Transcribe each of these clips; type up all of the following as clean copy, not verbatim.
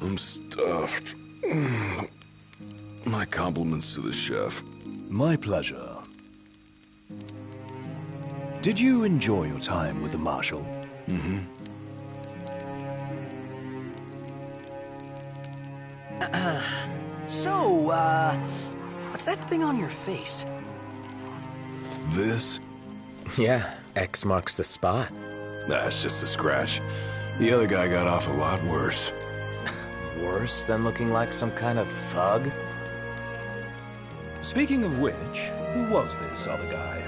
I'm stuffed. My compliments to the chef. My pleasure. Did you enjoy your time with the Marshal? Mm-hmm. So, what's that thing on your face? This? Yeah, X marks the spot. That's just a scratch. The other guy got off a lot worse. Worse than looking like some kind of thug? Speaking of which, who was this other guy?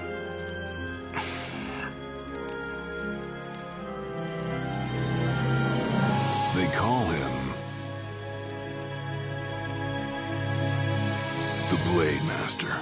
They call him the Blade Master.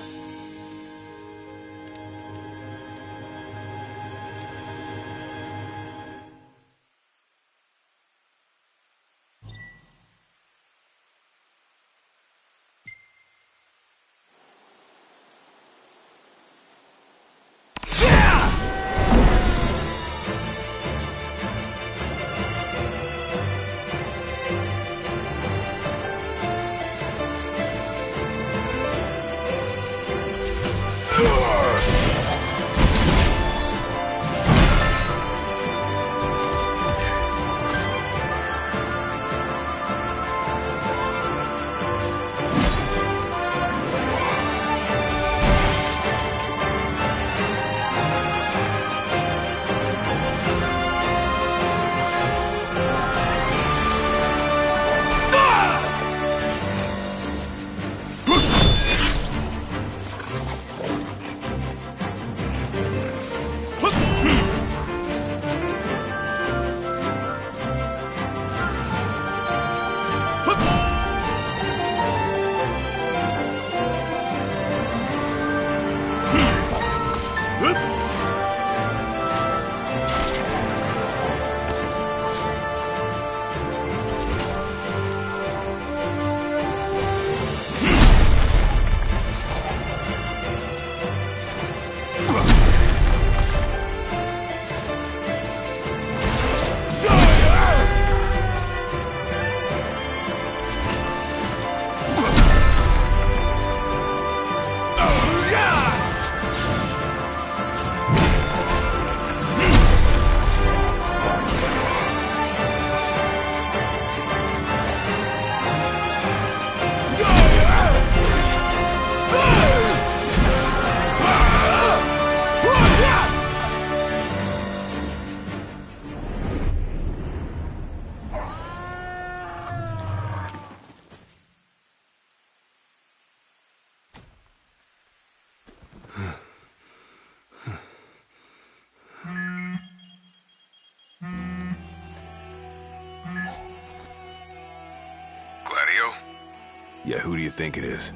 Yeah, who do you think it is?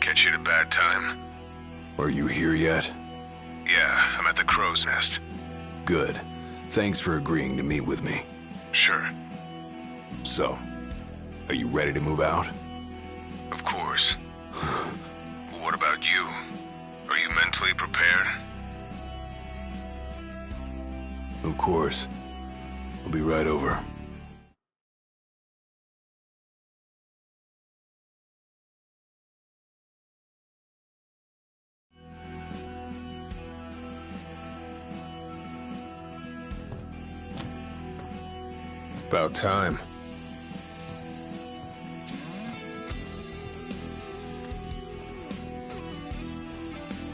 Catch you at a bad time? Are you here yet? Yeah, I'm at the Crow's Nest. Good. Thanks for agreeing to meet with me. Sure. So, are you ready to move out? Of course. What about you? Are you mentally prepared? Of course. I'll be right over. About time.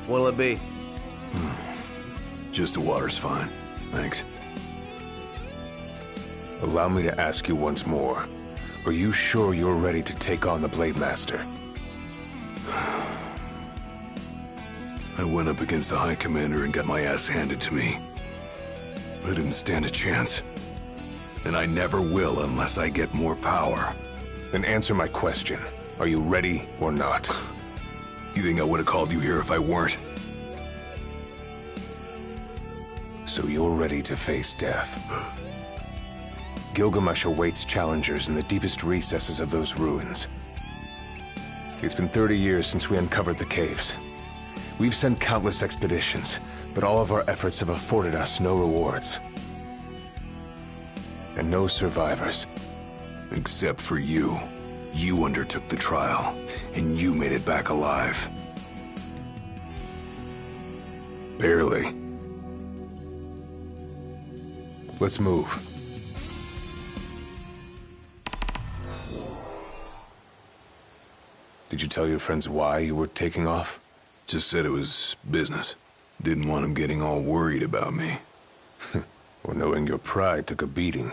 What'll it be? Just the water's fine. Thanks. Allow me to ask you once more. Are you sure you're ready to take on the Blade Master? I went up against the High Commander and got my ass handed to me. I didn't stand a chance. And I never will unless I get more power. Then answer my question. Are you ready or not? You think I would have called you here if I weren't? So you're ready to face death. Gilgamesh awaits challengers in the deepest recesses of those ruins. It's been 30 years since we uncovered the caves. We've sent countless expeditions, but all of our efforts have afforded us no rewards. And no survivors. Except for you. You undertook the trial, and you made it back alive. Barely. Let's move. Did you tell your friends why you were taking off? Just said it was business. Didn't want them getting all worried about me. Well, knowing your pride took a beating.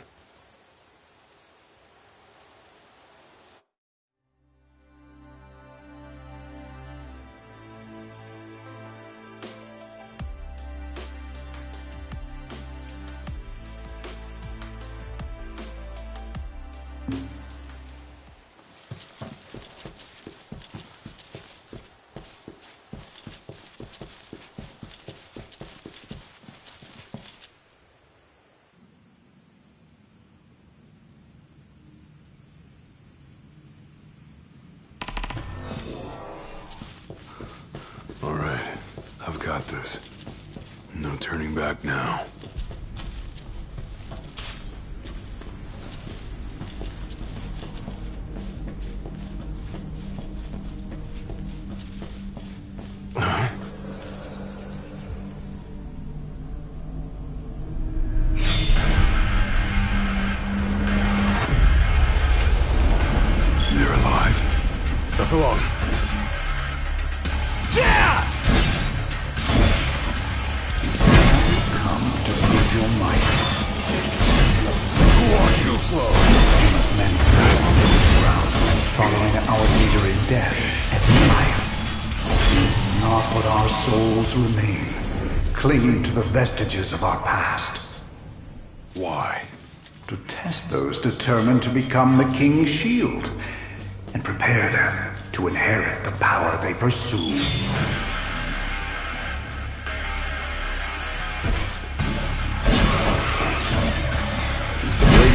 All right, I've got this. No turning back now. They're alive. Not for long. Come to prove your might. You are too slow. Men die on this ground, following our leader in death as in life. Not what our souls remain, clinging to the vestiges of our past. Why? To test those determined to become the King's shield, and prepare them to inherit the power they pursue.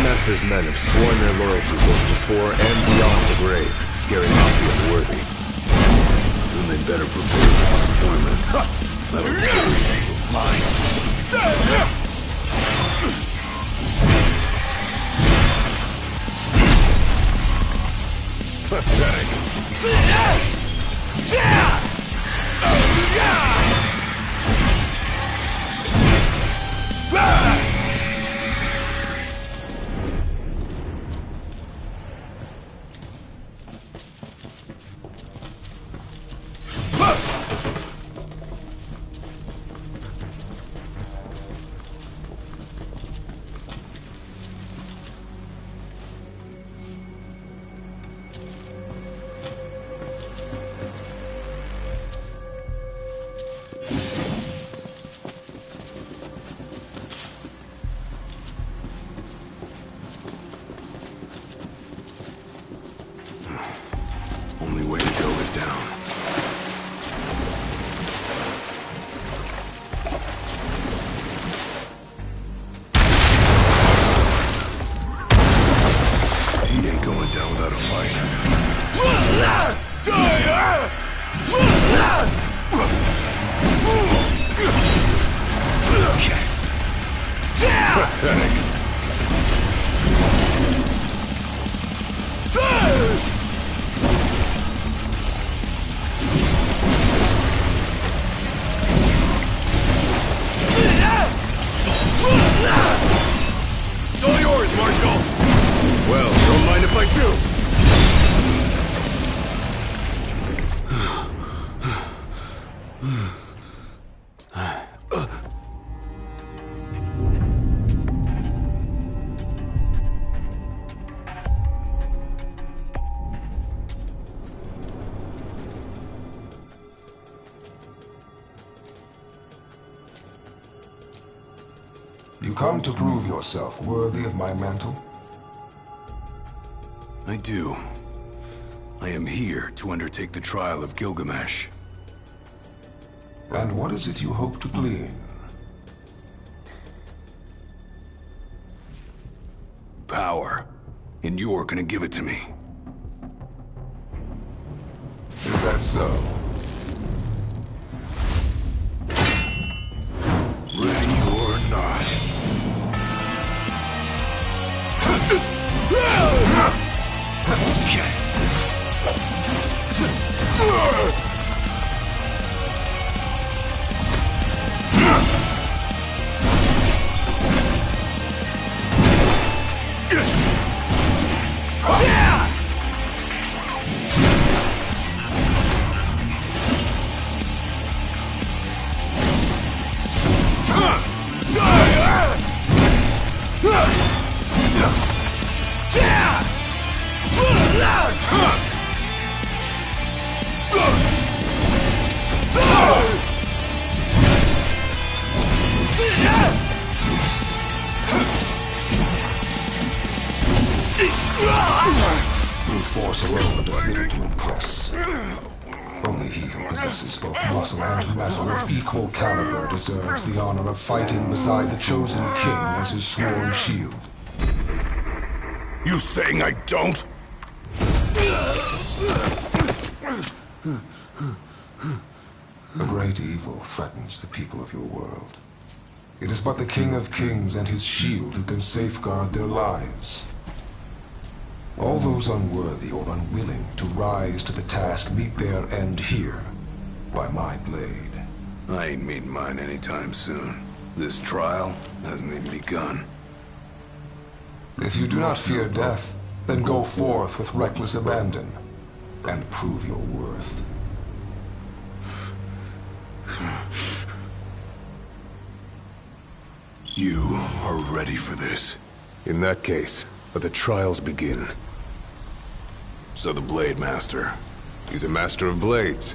Master's men have sworn their loyalty both before and beyond the grave, scaring off the unworthy. Then they'd better prepare for disappointment. That'll scare you. Pathetic. Only way to go is down. He ain't going down without a fight. Pathetic. It's all yours, Marshal! Well, don't mind if I do! You come to prove yourself worthy of my mantle? I do. I am here to undertake the trial of Gilgamesh. And what is it you hope to glean? Power. And you're gonna give it to me. Is that so? Ready or not. Brute force alone does little to impress. Only he who possesses both muscle and metal of equal caliber deserves the honor of fighting beside the chosen king as his sworn shield. You saying I don't? A great evil threatens the people of your world. It is but the King of Kings and his shield who can safeguard their lives. All those unworthy or unwilling to rise to the task meet their end here, by my blade. I ain't meeting mine anytime soon. This trial hasn't even begun. If you do not fear death, then go forth with reckless abandon, and prove your worth. You are ready for this. In that case, let the trials begin. So the Blade Master. He's a master of blades.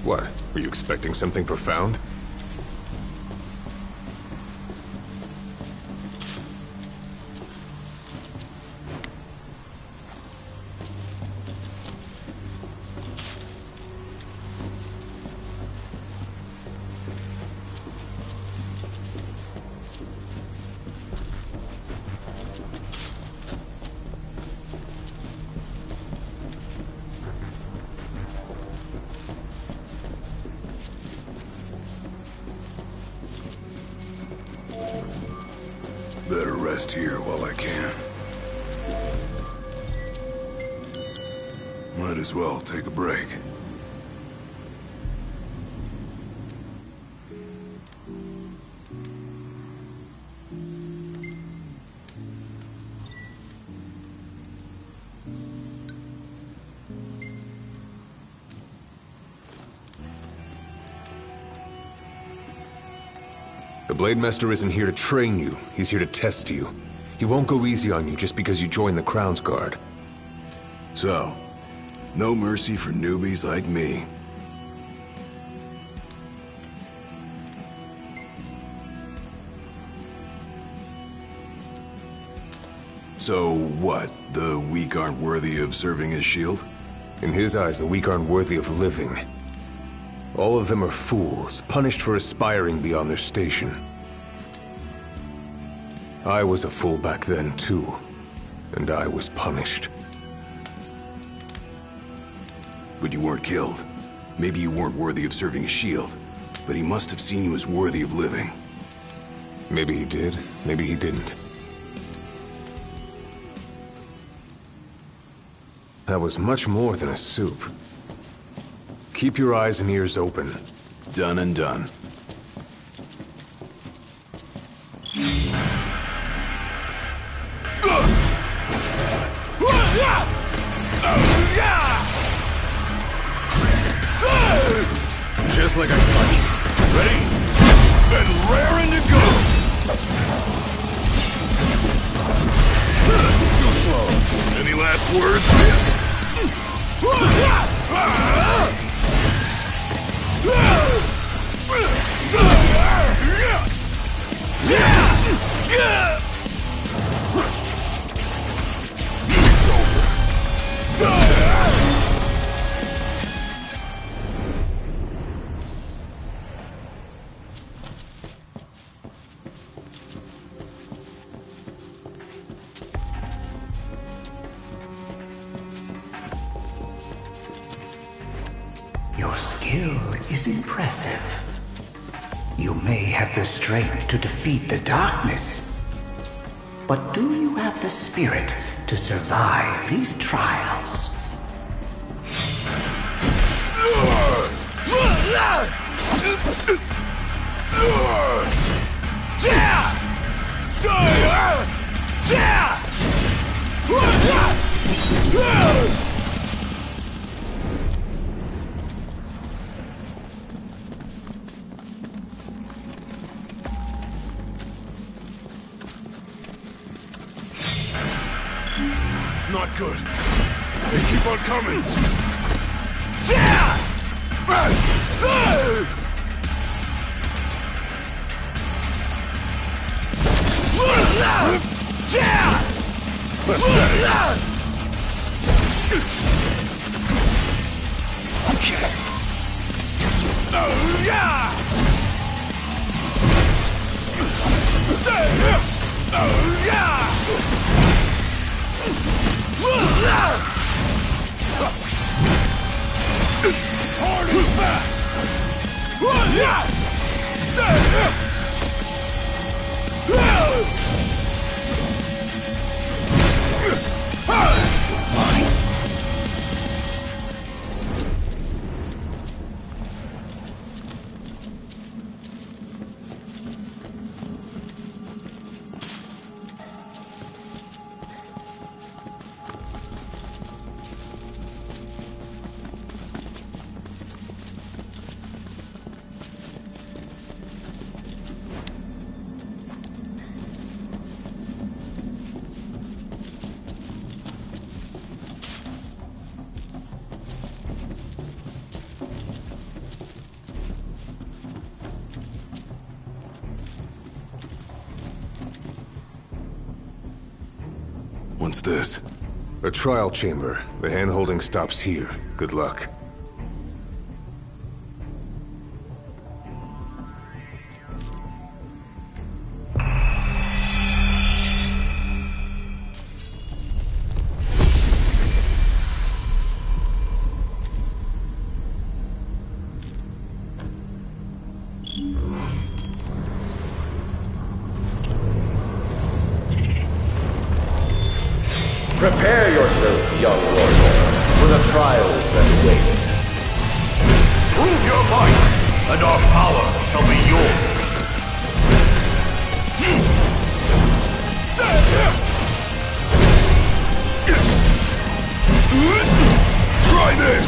What, were you expecting something profound? Better rest here while I can. Might as well take a break. The Blade Master isn't here to train you, he's here to test you. He won't go easy on you just because you joined the Crown's Guard. So, no mercy for newbies like me. So what? The weak aren't worthy of serving as shield? In his eyes, the weak aren't worthy of living. All of them are fools, punished for aspiring beyond their station. I was a fool back then, too. And I was punished. But you weren't killed. Maybe you weren't worthy of serving a shield, but he must have seen you as worthy of living. Maybe he did, maybe he didn't. That was much more than a soup. Keep your eyes and ears open. Done and done. Just like I taught you. Ready? And raring to go! Too slow. Any last words? It's over. Your skill is impressive. You may have the strength to defeat the darkness, but do you have the spirit to survive these trials? Not good. They keep on coming. Hard and fast! What's this? A trial chamber. The hand-holding stops here. Good luck. Prepare yourself, young warrior, for the trials that await. Prove your might, and our power shall be yours. Try this!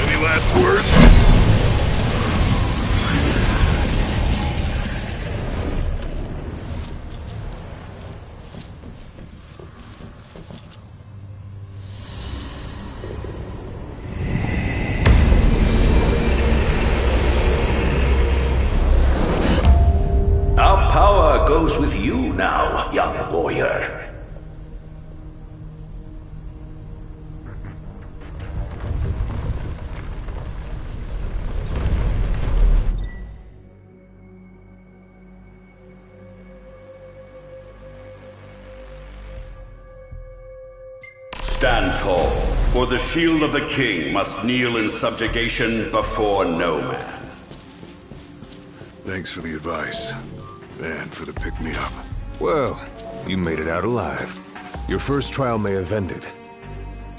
Any last words? Our power goes with you, you now, young warrior. Stand tall, for the shield of the king must kneel in subjugation before no man. Thanks for the advice, and for the pick-me-up. Well, you made it out alive. Your first trial may have ended,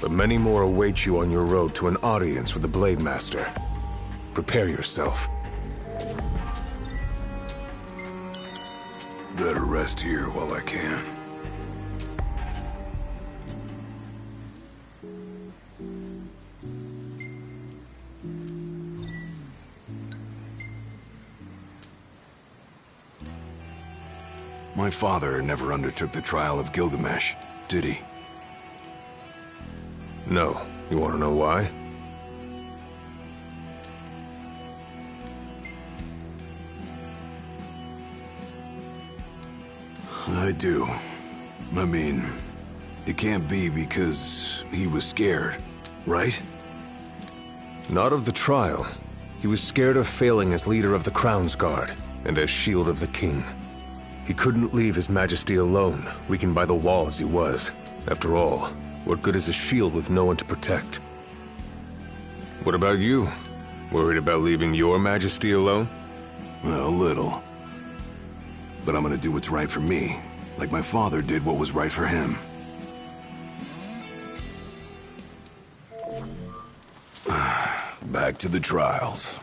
but many more await you on your road to an audience with the Blade Master. Prepare yourself. Better rest here while I can. My father never undertook the trial of Gilgamesh, did he? No. You want to know why? I do. I mean, it can't be because he was scared, right? Not of the trial. He was scared of failing as leader of the Crown's Guard, and as Shield of the King. He couldn't leave His Majesty alone, weakened by the wall as he was. After all, what good is a shield with no one to protect? What about you? Worried about leaving your Majesty alone? Well, a little. But I'm gonna do what's right for me, like my father did what was right for him. Back to the trials.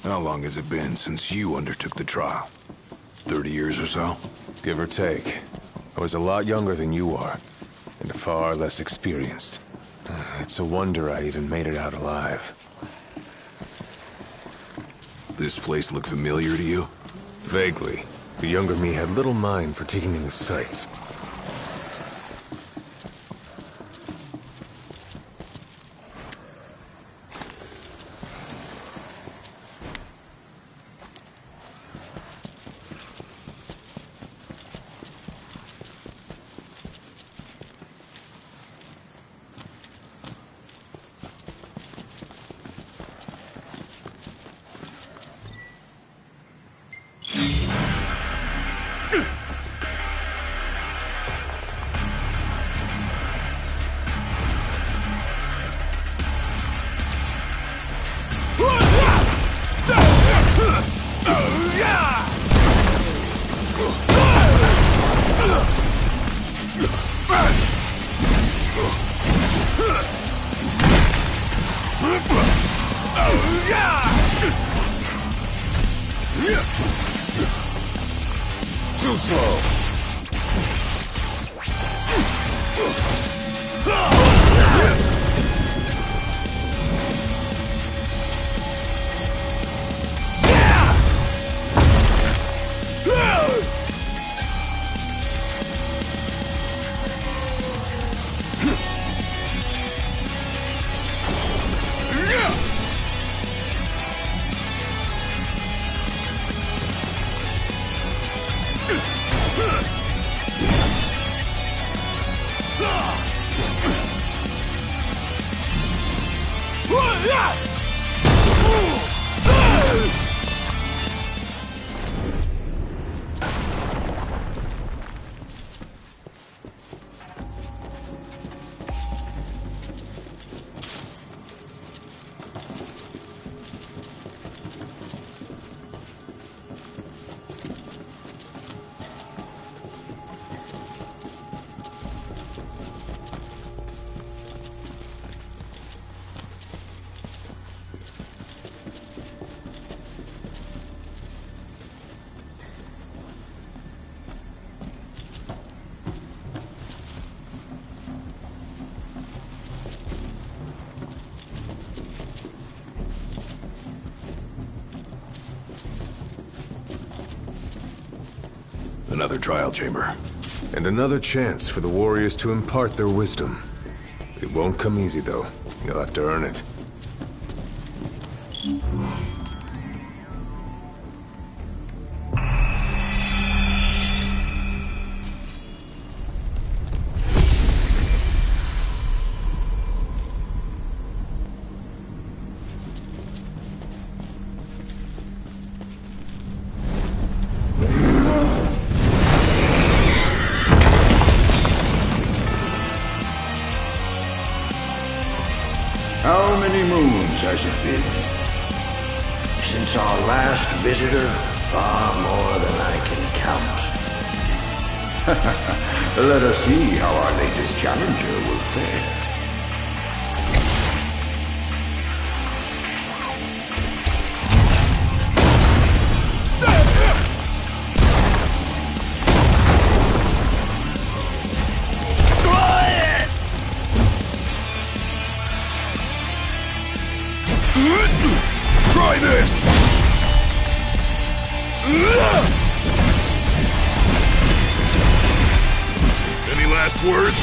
How long has it been since you undertook the trial? 30 years or so? Give or take. I was a lot younger than you are, and far less experienced. It's a wonder I even made it out alive. This place look familiar to you? Vaguely. The younger me had little mind for taking in the sights. Too slow. Another trial chamber. And another chance for the warriors to impart their wisdom. It won't come easy, though. You'll have to earn it. How many moons has it been? Since our last visitor, far more than I can count. Let us see how our latest challenger will fare. Try this! Any last words?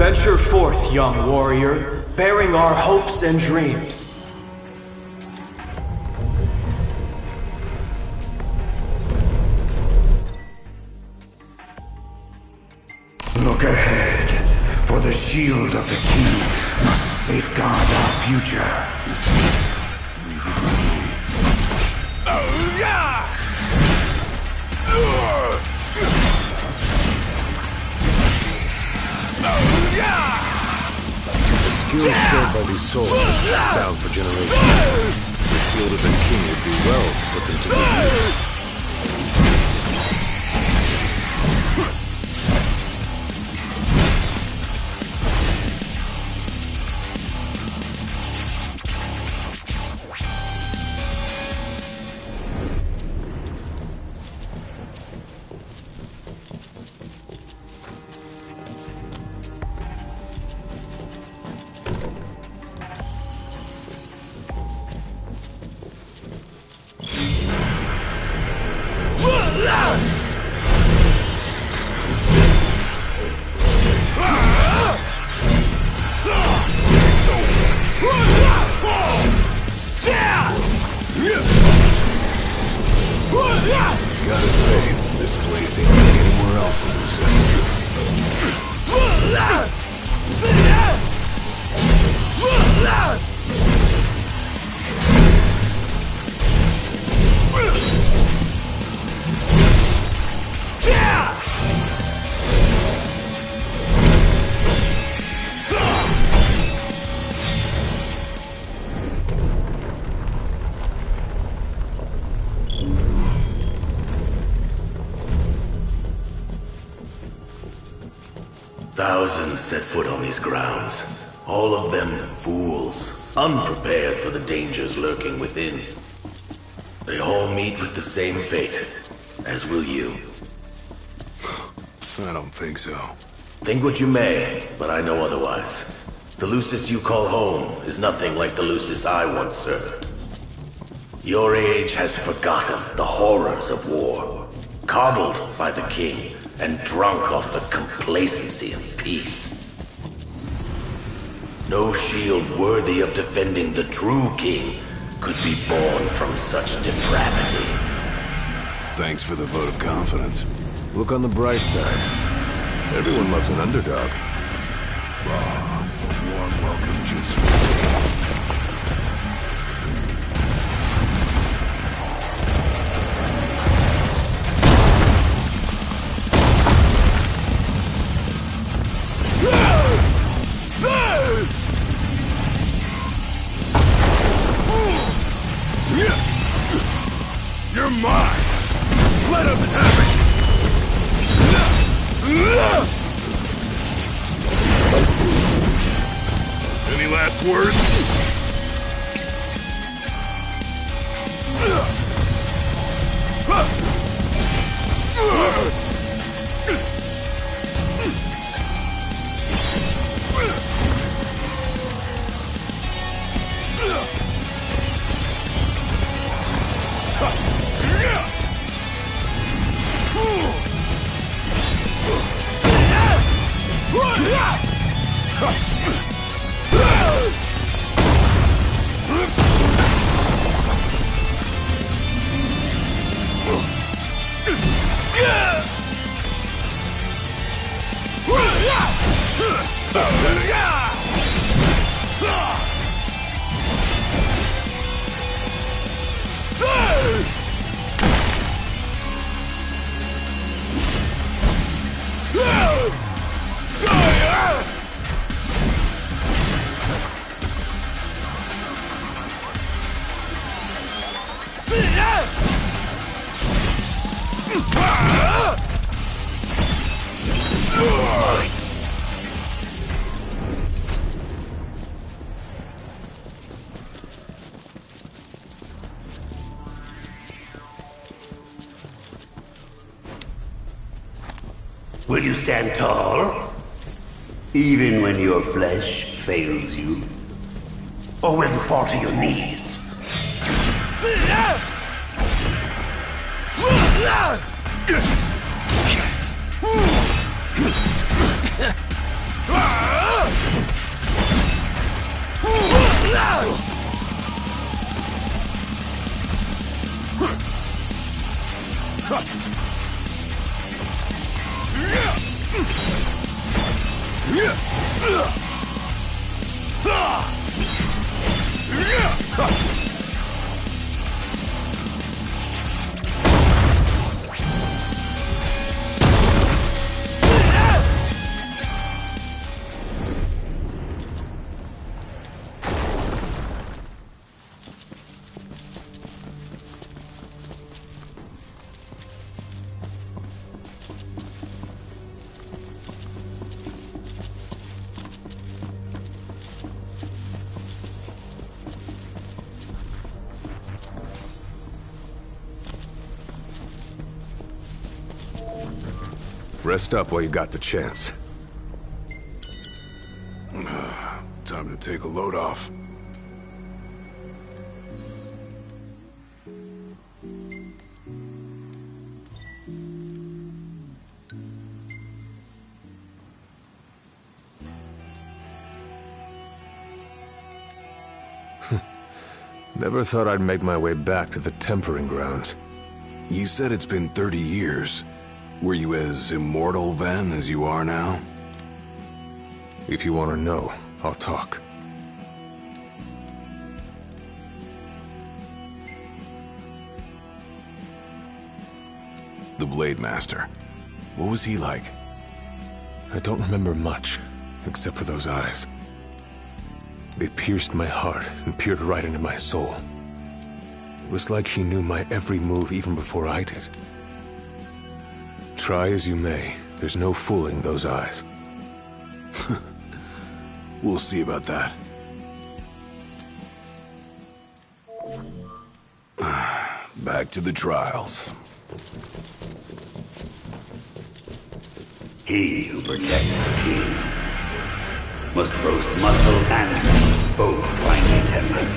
Venture forth, young warrior, bearing our hopes and dreams. Look ahead, for the shield of the king must safeguard our future. Leave it to me. Oh, yeah! The skill shown by these souls was passed down for generations. The shield of the king would be well to put them to good use. Gotta say, this place ain't like anywhere else in Lucis. Thousands set foot on these grounds. All of them fools, unprepared for the dangers lurking within. They all meet with the same fate, as will you. I don't think so. Think what you may, but I know otherwise. The Lucis you call home is nothing like the Lucis I once served. Your age has forgotten the horrors of war, coddled by the king, and drunk off the complacency of peace. No shield worthy of defending the true king could be born from such depravity. Thanks for the vote of confidence. Look on the bright side. Everyone loves an underdog. Warm welcome, Jutsu. You're mine! Let him have it! Any last words? Will you stand tall? Even when your flesh fails you? Or will you fall to your knees? Rest up while you got the chance. Time to take a load off. Never thought I'd make my way back to the tempering grounds. You said it's been 30 years. Were you as immortal then as you are now? If you want to know, I'll talk. The Blade Master. What was he like? I don't remember much, except for those eyes. They pierced my heart and peered right into my soul. It was like he knew my every move even before I did. Try as you may, there's no fooling those eyes. We'll see about that. Back to the trials. He who protects the king must boast muscle and meat, both finely tempered.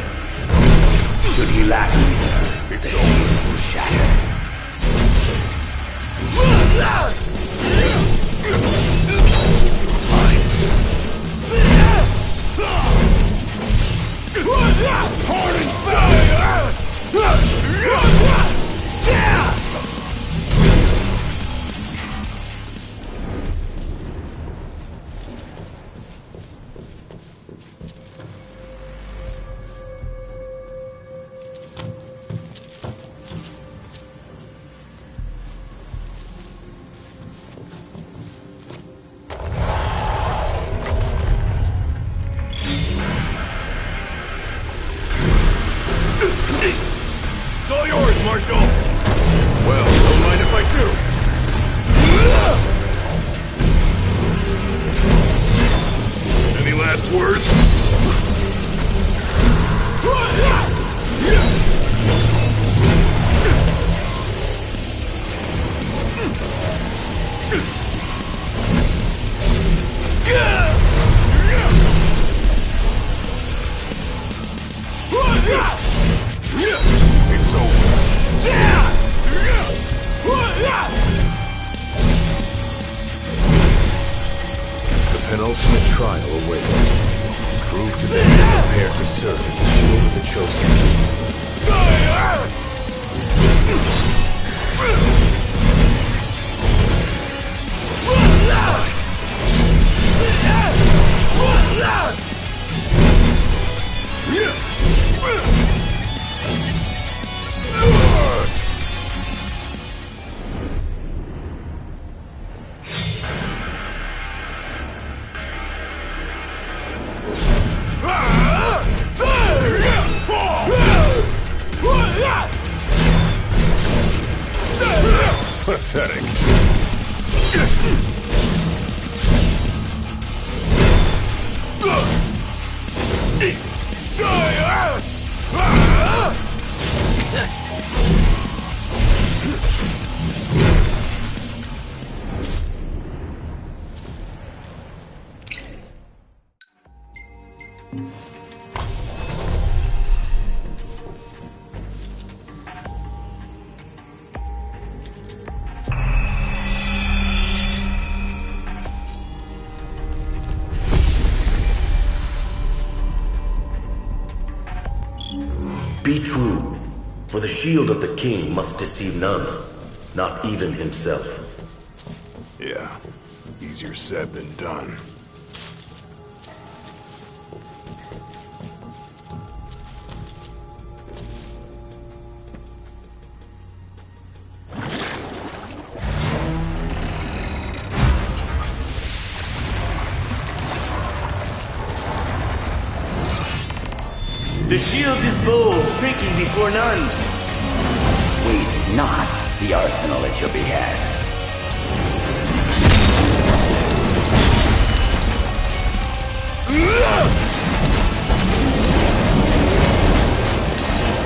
Should he lack either, the shield will shatter. It's over. The penultimate trial awaits. Prove to them you're prepared to serve as the shield of the chosen. Pathetic. Be true, for the shield of the king must deceive none, not even himself. Yeah, easier said than done. The shield is bold, shrinking before none. Waste not the arsenal at your behest.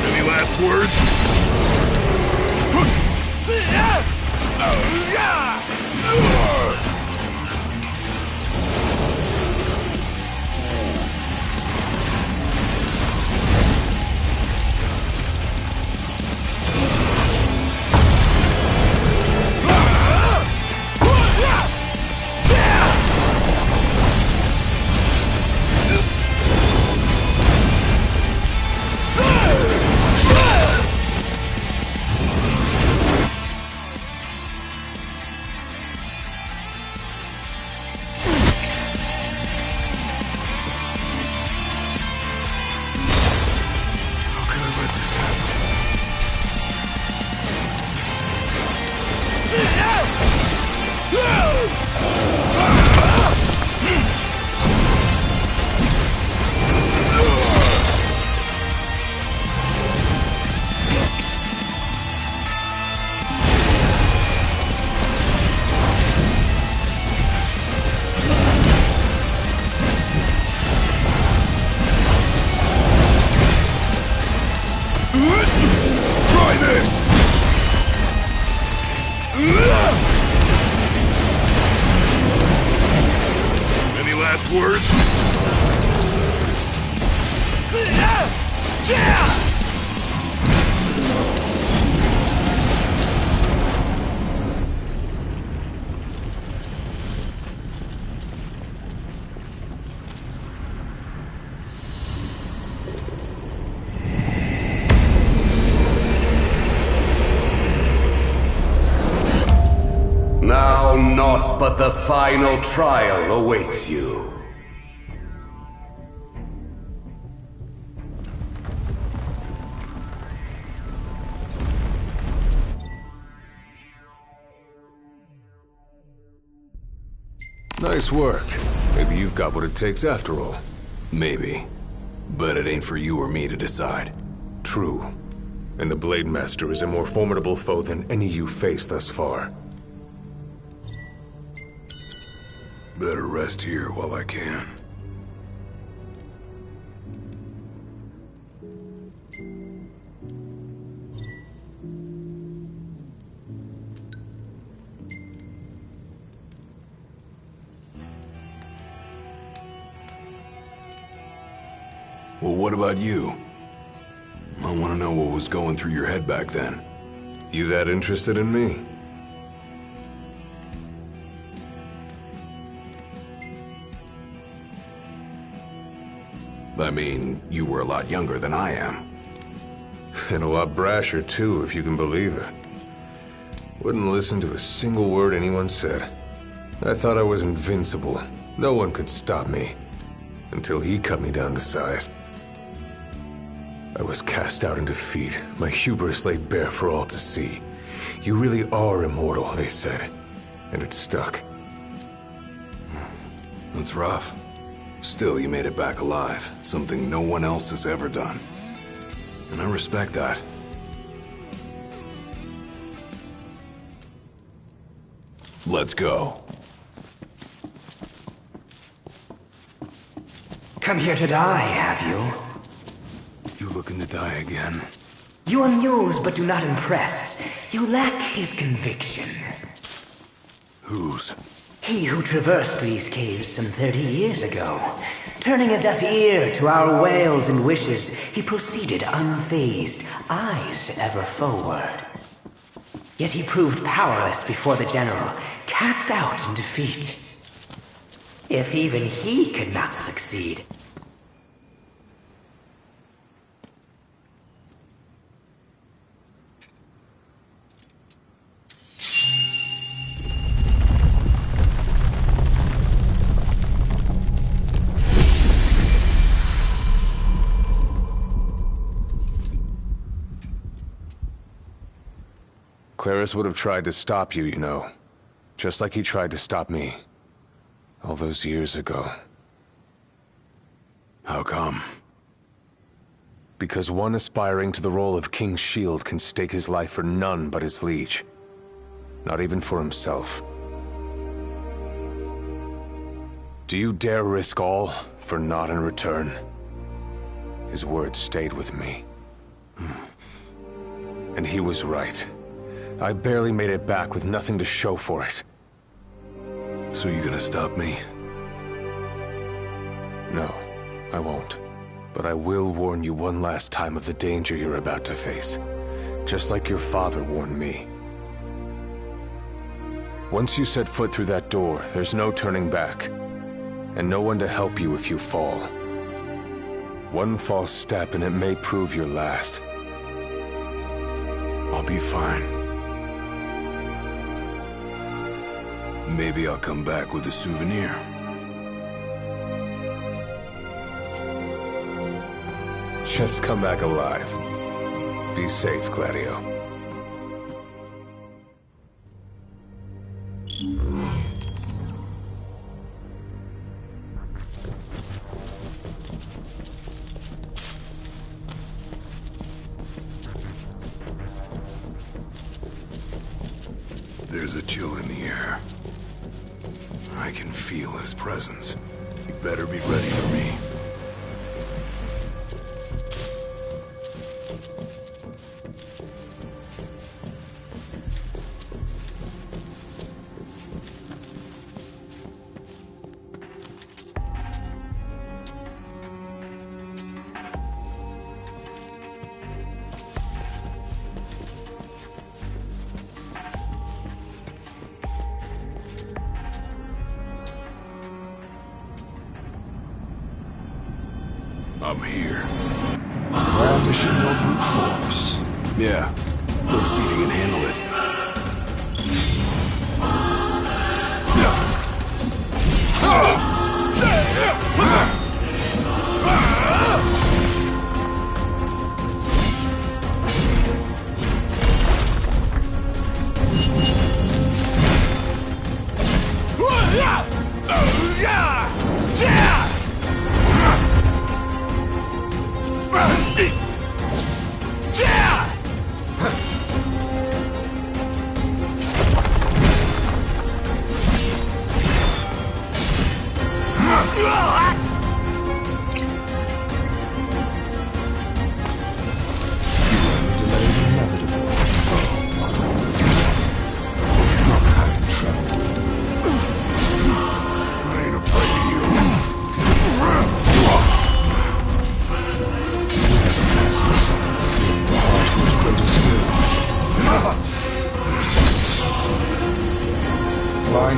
Any last words? Try this! Any last words? Now naught but the final trial awaits you. Nice work. Maybe you've got what it takes after all. Maybe. But it ain't for you or me to decide. True. And the Blade Master is a more formidable foe than any you've faced thus far. Better rest here while I can. Well, what about you? I want to know what was going through your head back then. You that interested in me? I mean, you were a lot younger than I am. And a lot brasher, too, if you can believe it. Wouldn't listen to a single word anyone said. I thought I was invincible. No one could stop me. Until he cut me down to size. I was cast out in defeat. My hubris laid bare for all to see. You really are immortal, they said. And it stuck. That's rough. Still, you made it back alive. Something no one else has ever done. And I respect that. Let's go. Come here to die, have you? You looking to die again? You amuse but do not impress. You lack his conviction. Whose? He who traversed these caves some 30 years ago. Turning a deaf ear to our wails and wishes, he proceeded unfazed, eyes ever forward. Yet he proved powerless before the general, cast out in defeat. If even he could not succeed, Claris would have tried to stop you, you know. Just like he tried to stop me. All those years ago. How come? Because one aspiring to the role of King's Shield can stake his life for none but his liege. Not even for himself. Do you dare risk all for naught in return? His words stayed with me. And he was right. I barely made it back with nothing to show for it. So you gonna stop me? No, I won't. But I will warn you one last time of the danger you're about to face. Just like your father warned me. Once you set foot through that door, there's no turning back. And no one to help you if you fall. One false step and it may prove your last. I'll be fine. Maybe I'll come back with a souvenir. Just come back alive. Be safe, Gladio. There's a chill in the air. I can feel his presence. You better be ready for me. I'm here. Brandishing your brute force. Yeah. Let's see if you can handle it.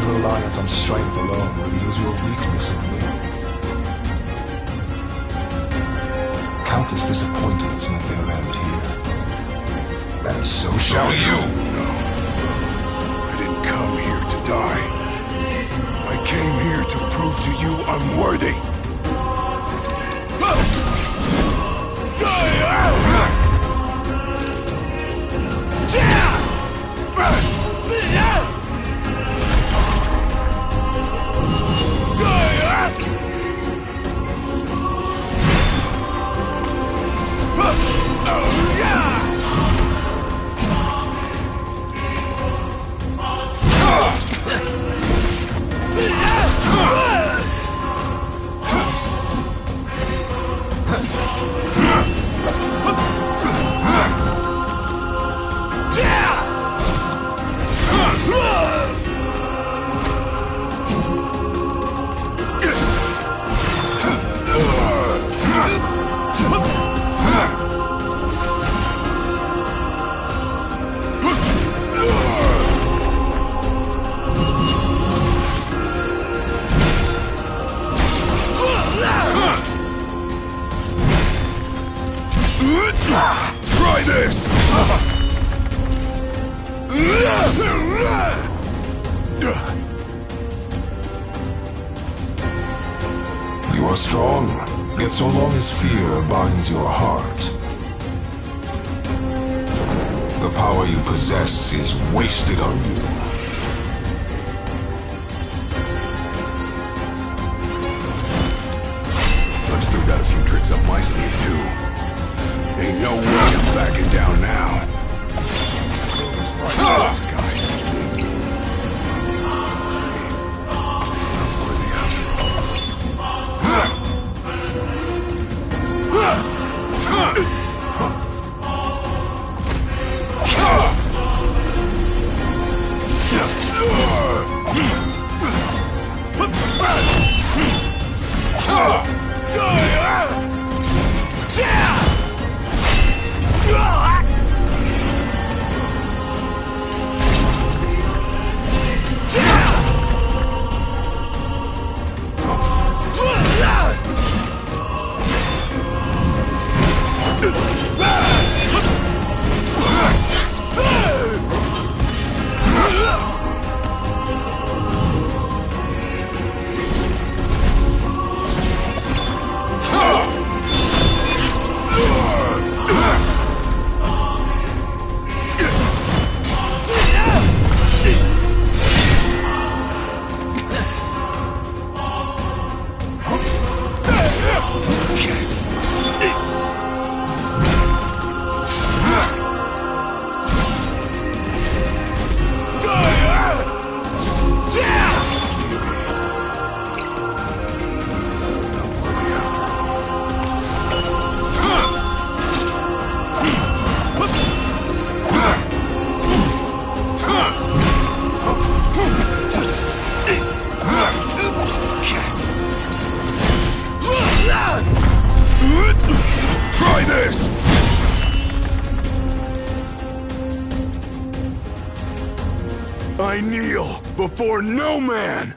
blind reliance on strength alone reveals your weakness of will. Countless disappointments met their end here. And so shall you! No. I didn't come here to die. I came here to prove to you I'm worthy. Try this! You are strong, yet so long as fear binds your heart, the power you possess is wasted on you. I've still got a few tricks up my sleeve, too. Ain't no way I'm backing down now. Who's right this guy? Try this! I kneel before no man!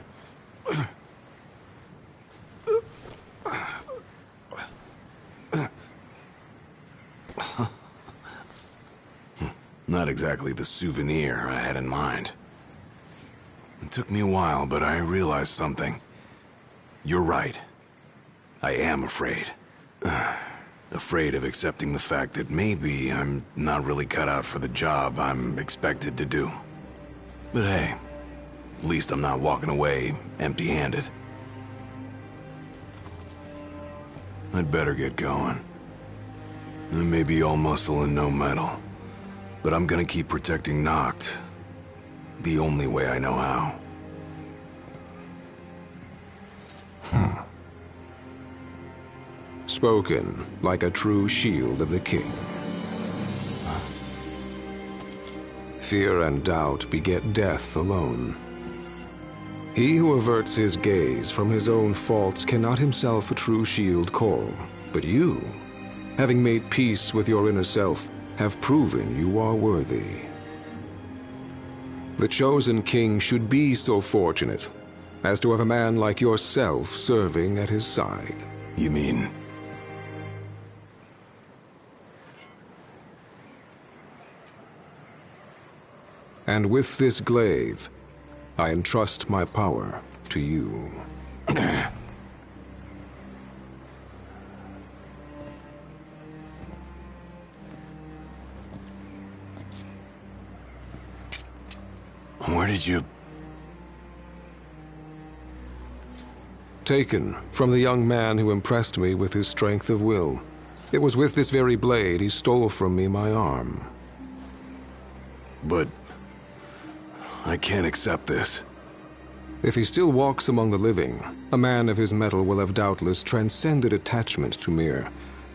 Not exactly the souvenir I had in mind. It took me a while, but I realized something. You're right. I am afraid. Afraid of accepting the fact that maybe I'm not really cut out for the job I'm expected to do. But hey, at least I'm not walking away empty-handed. I'd better get going. I may be all muscle and no metal, but I'm gonna keep protecting Noct the only way I know how. Spoken like a true shield of the king. Fear and doubt beget death alone. He who averts his gaze from his own faults cannot himself a true shield call. But you, having made peace with your inner self, have proven you are worthy. The chosen king should be so fortunate as to have a man like yourself serving at his side. You mean... And with this glaive, I entrust my power to you. Where did you... Taken from the young man who impressed me with his strength of will. It was with this very blade he stole from me my arm. But... I can't accept this. If he still walks among the living, a man of his mettle will have doubtless transcended attachment to mere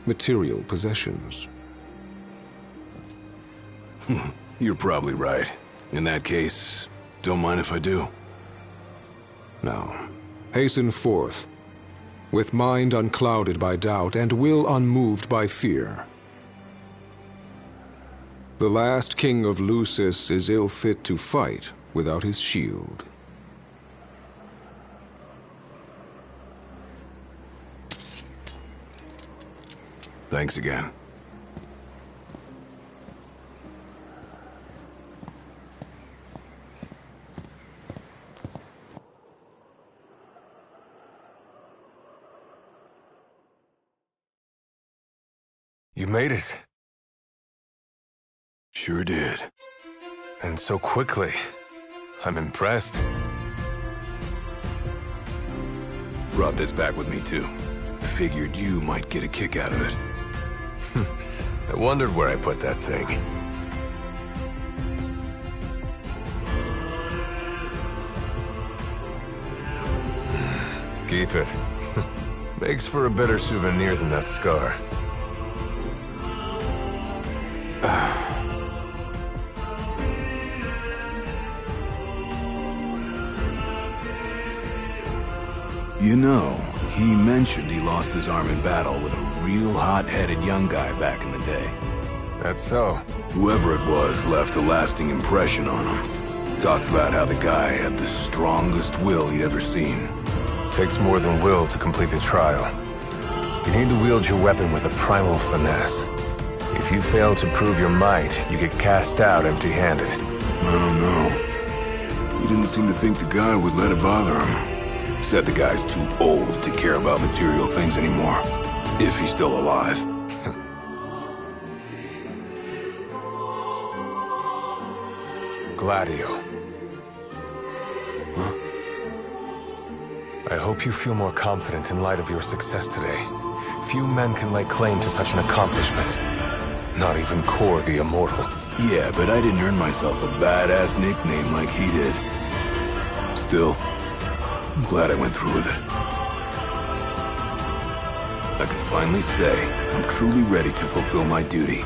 material possessions. You're probably right. In that case, don't mind if I do. Now, hasten forth, with mind unclouded by doubt and will unmoved by fear. The last king of Lucis is ill fit to fight without his shield. Thanks again. You made it. Sure did. And so quickly. I'm impressed. Brought this back with me, too. Figured you might get a kick out of it. I wondered where I put that thing. Keep it. Makes for a better souvenir than that scar. You know, he mentioned he lost his arm in battle with a real hot-headed young guy back in the day. That's so. Whoever it was left a lasting impression on him. Talked about how the guy had the strongest will he'd ever seen. Takes more than will to complete the trial. You need to wield your weapon with a primal finesse. If you fail to prove your might, you get cast out empty-handed. I don't know. He didn't seem to think the guy would let it bother him. Said the guy's too old to care about material things anymore. If he's still alive. Gladio. Huh? I hope you feel more confident in light of your success today. Few men can lay claim to such an accomplishment. Not even Kor the Immortal. Yeah, but I didn't earn myself a badass nickname like he did. Still, I'm glad I went through with it. I can finally say I'm truly ready to fulfill my duty.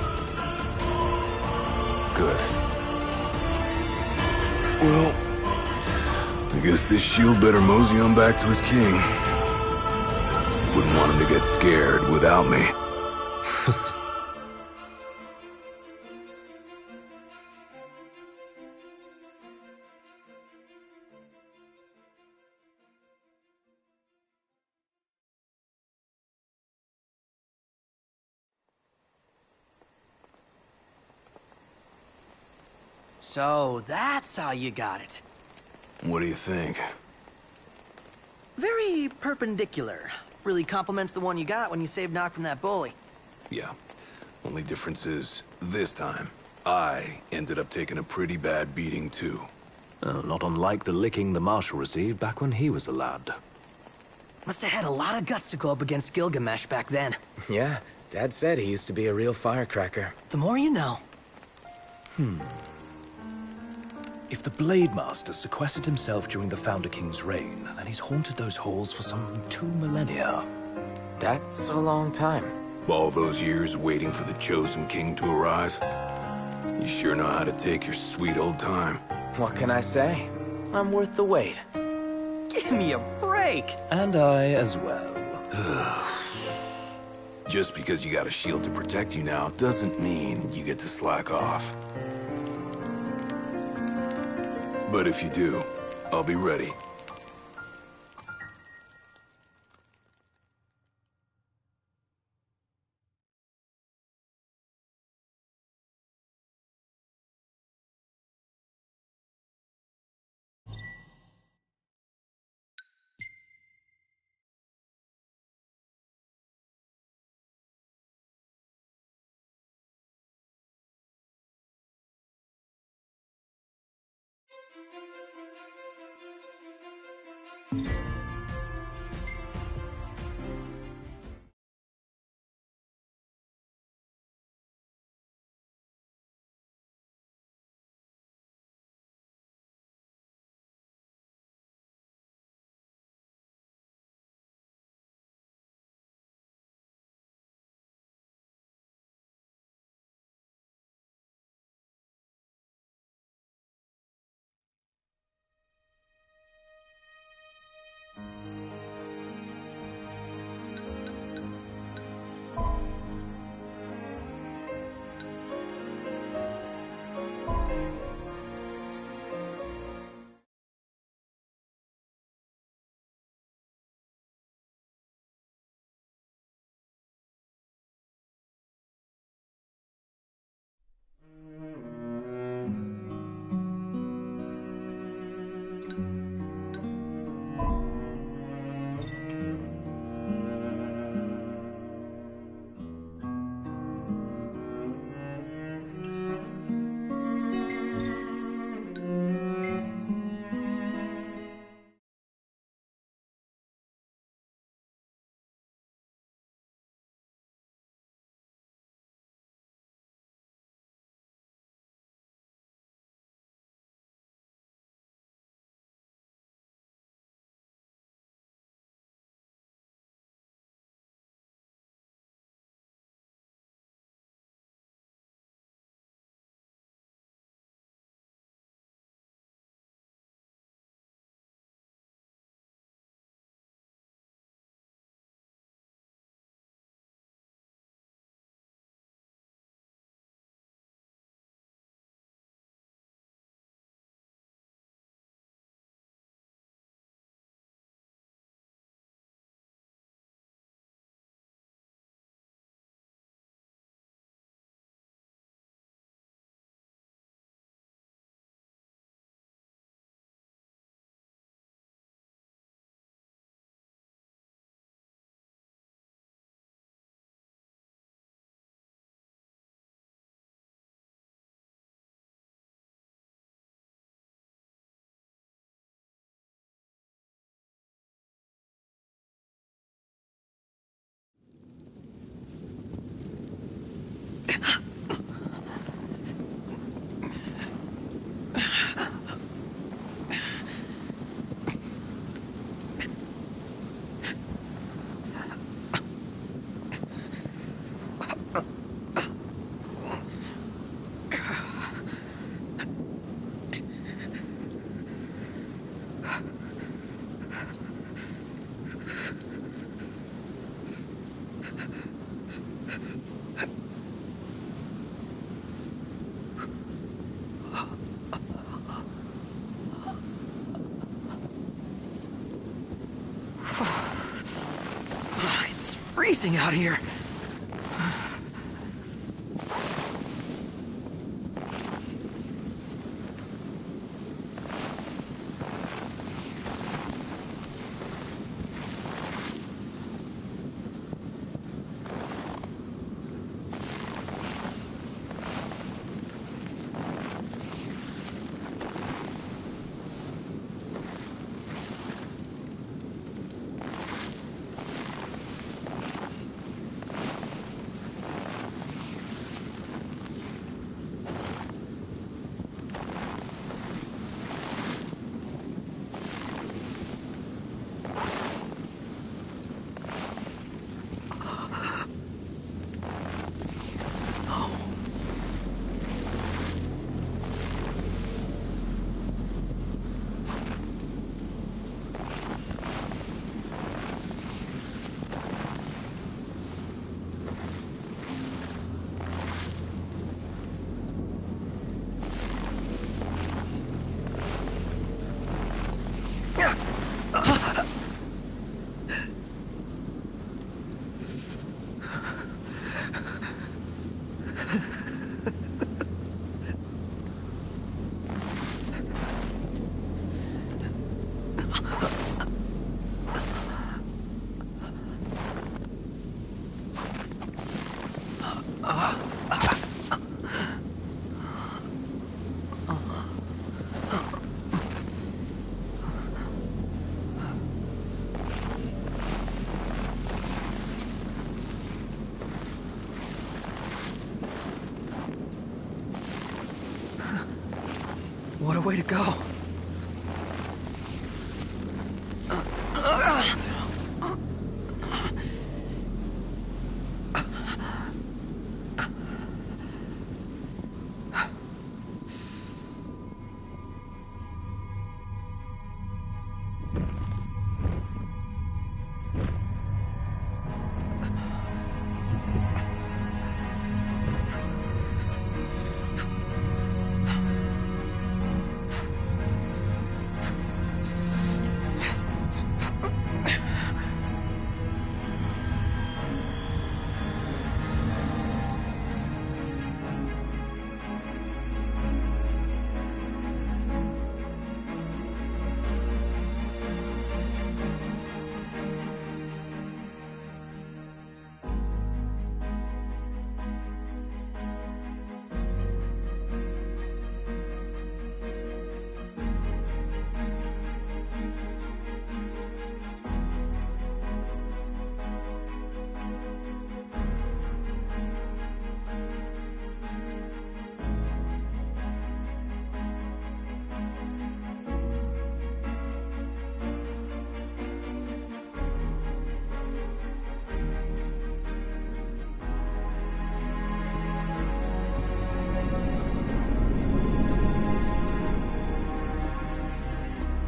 Good. Well, I guess this shield better mosey on back to his king. Wouldn't want him to get scared without me. So, that's how you got it. What do you think? Very perpendicular. Really complements the one you got when you saved Nock from that bully. Yeah. Only difference is, this time, I ended up taking a pretty bad beating, too. Not unlike the licking the Marshal received back when he was a lad. Must have had a lot of guts to go up against Gilgamesh back then. Yeah, Dad said he used to be a real firecracker. The more you know. If the Blade Master sequestered himself during the Founder King's reign, then he's haunted those halls for some 2 millennia. That's a long time. All those years waiting for the chosen king to arrive. You sure know how to take your sweet old time. What can I say? I'm worth the wait. Give me a break! And I as well. Just because you got a shield to protect you now doesn't mean you get to slack off. But if you do, I'll be ready. It's freezing out here. way to go.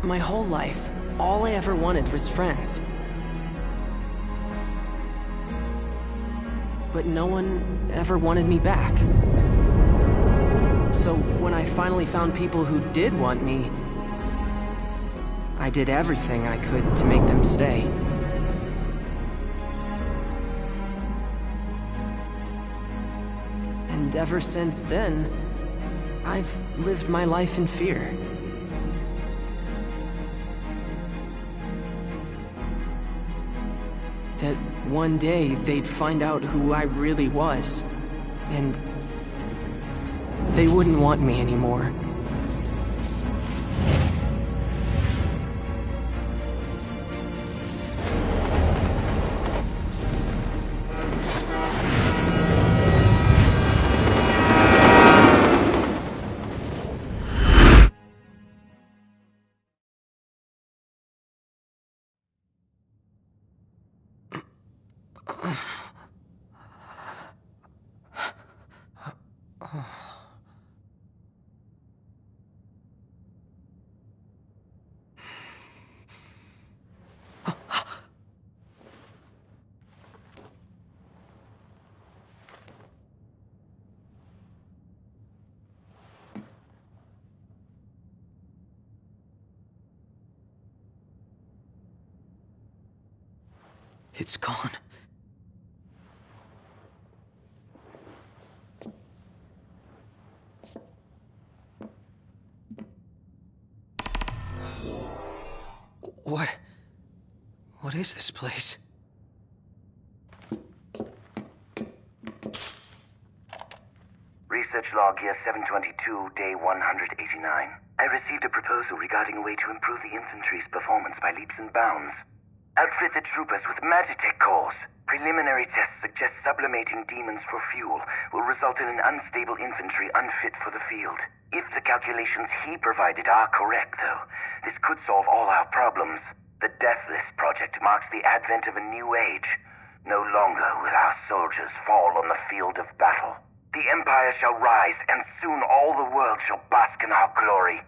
My whole life, all I ever wanted was friends. But no one ever wanted me back. So when I finally found people who did want me, I did everything I could to make them stay. And ever since then, I've lived my life in fear. That one day they'd find out who I really was, and they wouldn't want me anymore. It's gone. What is this place? Research log year 722, day 189. I received a proposal regarding a way to improve the infantry's performance by leaps and bounds. Outfit the troopers with Magitech cores. Preliminary tests suggest sublimating demons for fuel will result in an unstable infantry unfit for the field. If the calculations he provided are correct, though, this could solve all our problems. The Deathless Project marks the advent of a new age. No longer will our soldiers fall on the field of battle. The Empire shall rise, and soon all the world shall bask in our glory.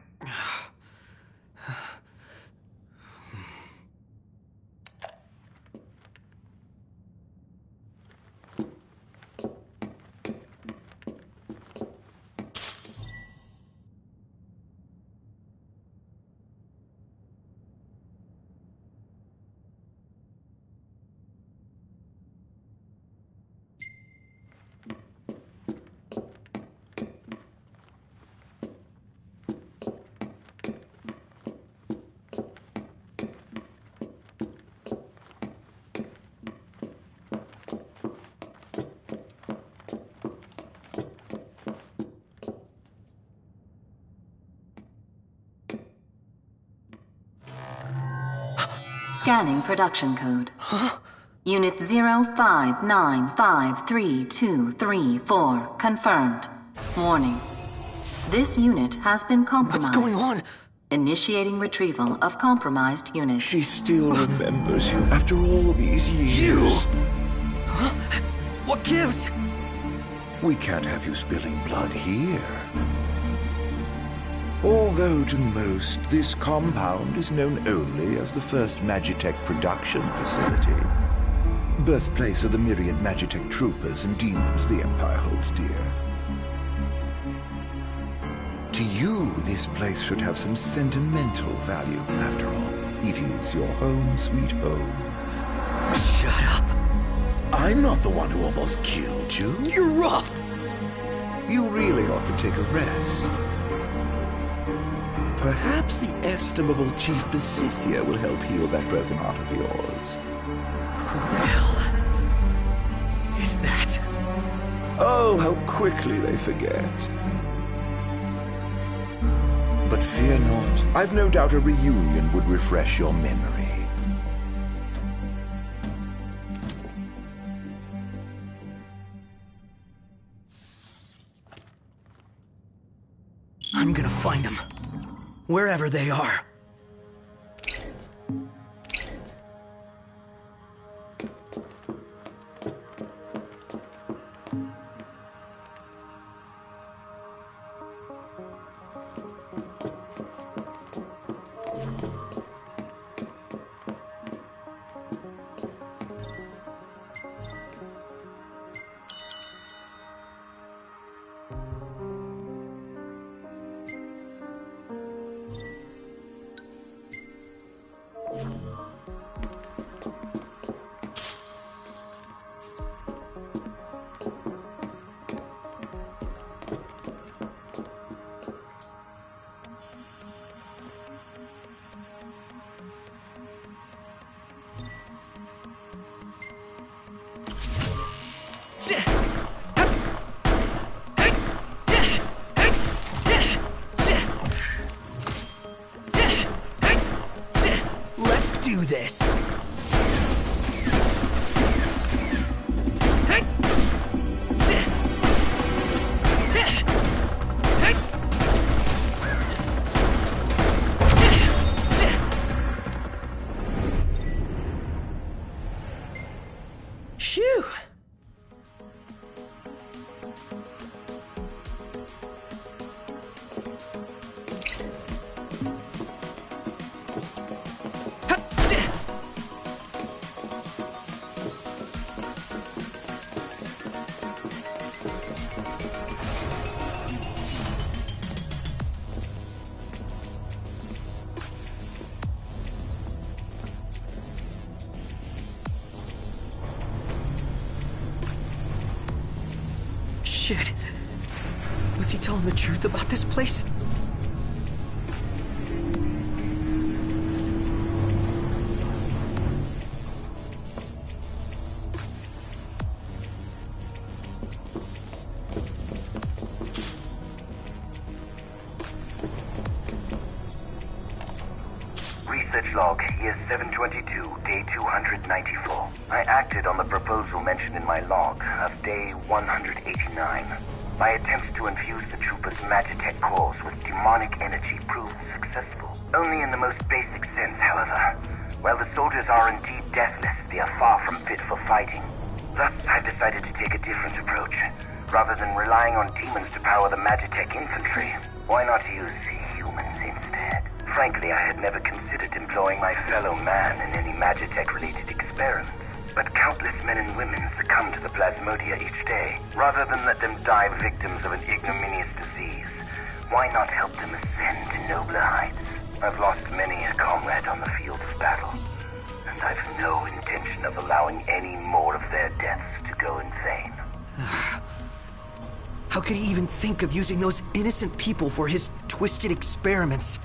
Scanning production code. Unit 05953234 confirmed. Warning. This unit has been compromised. What's going on? Initiating retrieval of compromised unit. She still remembers you after all these years. You? Huh? What gives? We can't have you spilling blood here. Although to most, this compound is known only as the first Magitech production facility. Birthplace of the myriad Magitech troopers and demons the Empire holds dear. To you, this place should have some sentimental value. After all, it is your home, sweet home. Shut up. I'm not the one who almost killed you. You're wrong. You really ought to take a rest. Perhaps the estimable Chief Pacifica will help heal that broken heart of yours. Who the hell is that? Oh, how quickly they forget. But fear not. I've no doubt a reunion would refresh your memory. I'm gonna find them. Wherever they are. Let's do this. Shoo! Shit. Was he telling the truth about this place? Research log, year 722, day 294. I acted on the proposal mentioned in my log of day 189. My attempts to infuse the troopers' Magitech cores with demonic energy proved successful. Only in the most basic sense, however. While the soldiers are indeed deathless, they are far from fit for fighting. Thus, I've decided to take a different approach. Rather than relying on demons to power the Magitech infantry, why not use humans instead? Frankly, I had never considered employing my fellow man in any Magitech-related experiments. But countless men and women succumb to the plasmodia each day. Rather than let them die victims of an ignominious disease, why not help them ascend to nobler heights? I've lost many a comrade on the field of battle, and I've no intention of allowing any more of their deaths to go in vain. How could he even think of using those innocent people for his twisted experiments?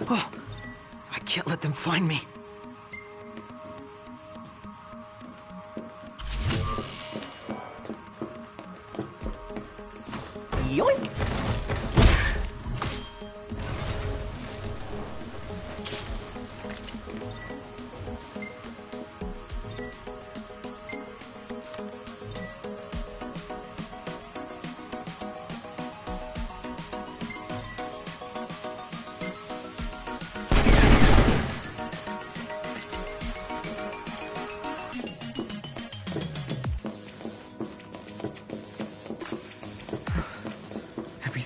Oh, I can't let them find me. Yoink!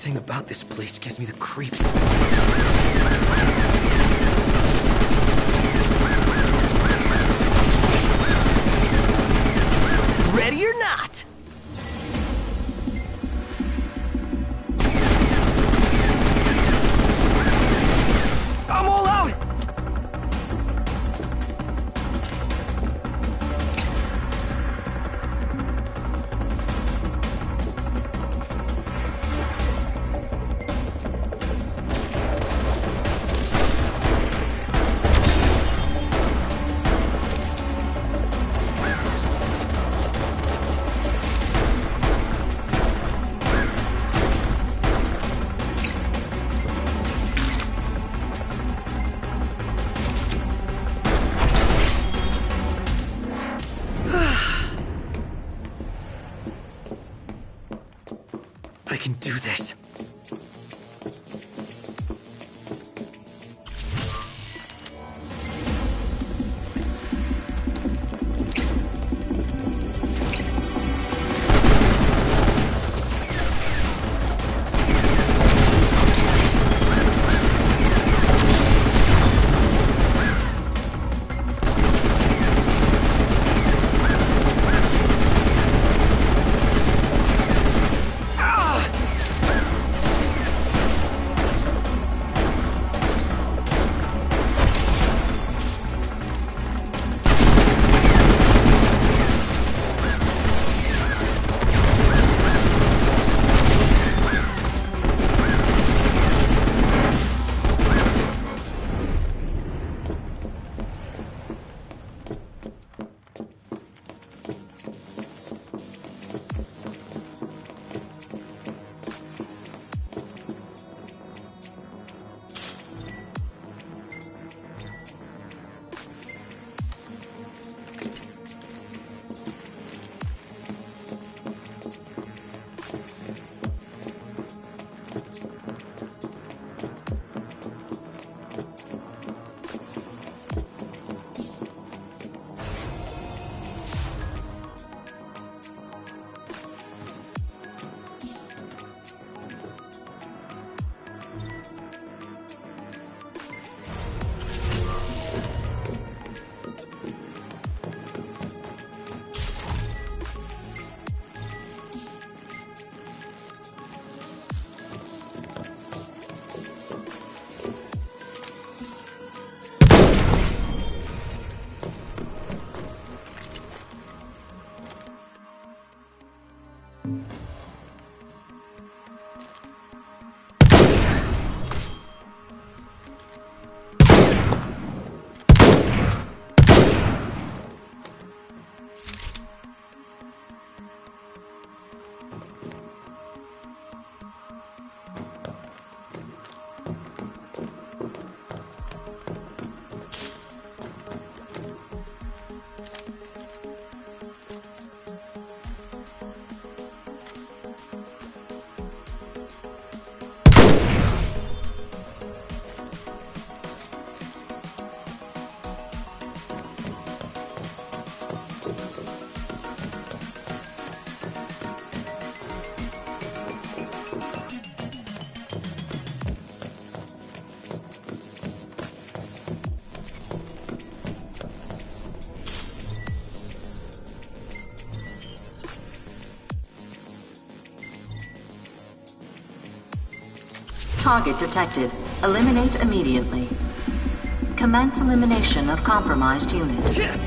Everything about this place gives me the creeps. Ready or not? I'm all out! I can do this. Target detected. Eliminate immediately. Commence elimination of compromised unit.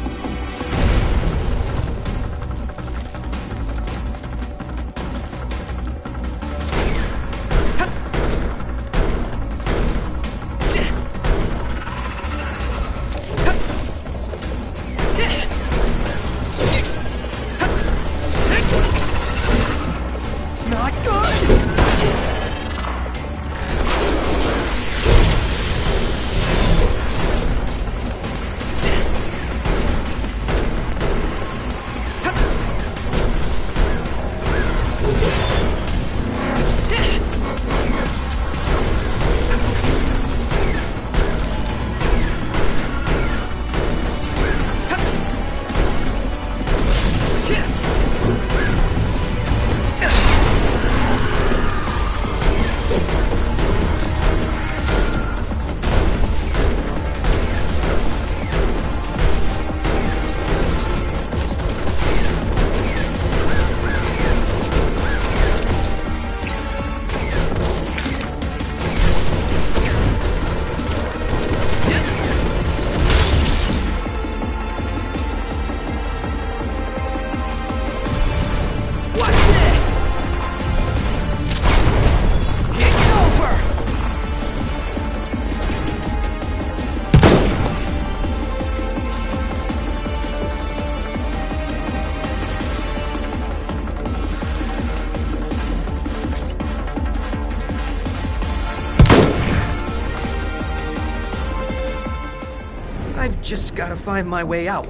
just gotta find my way out.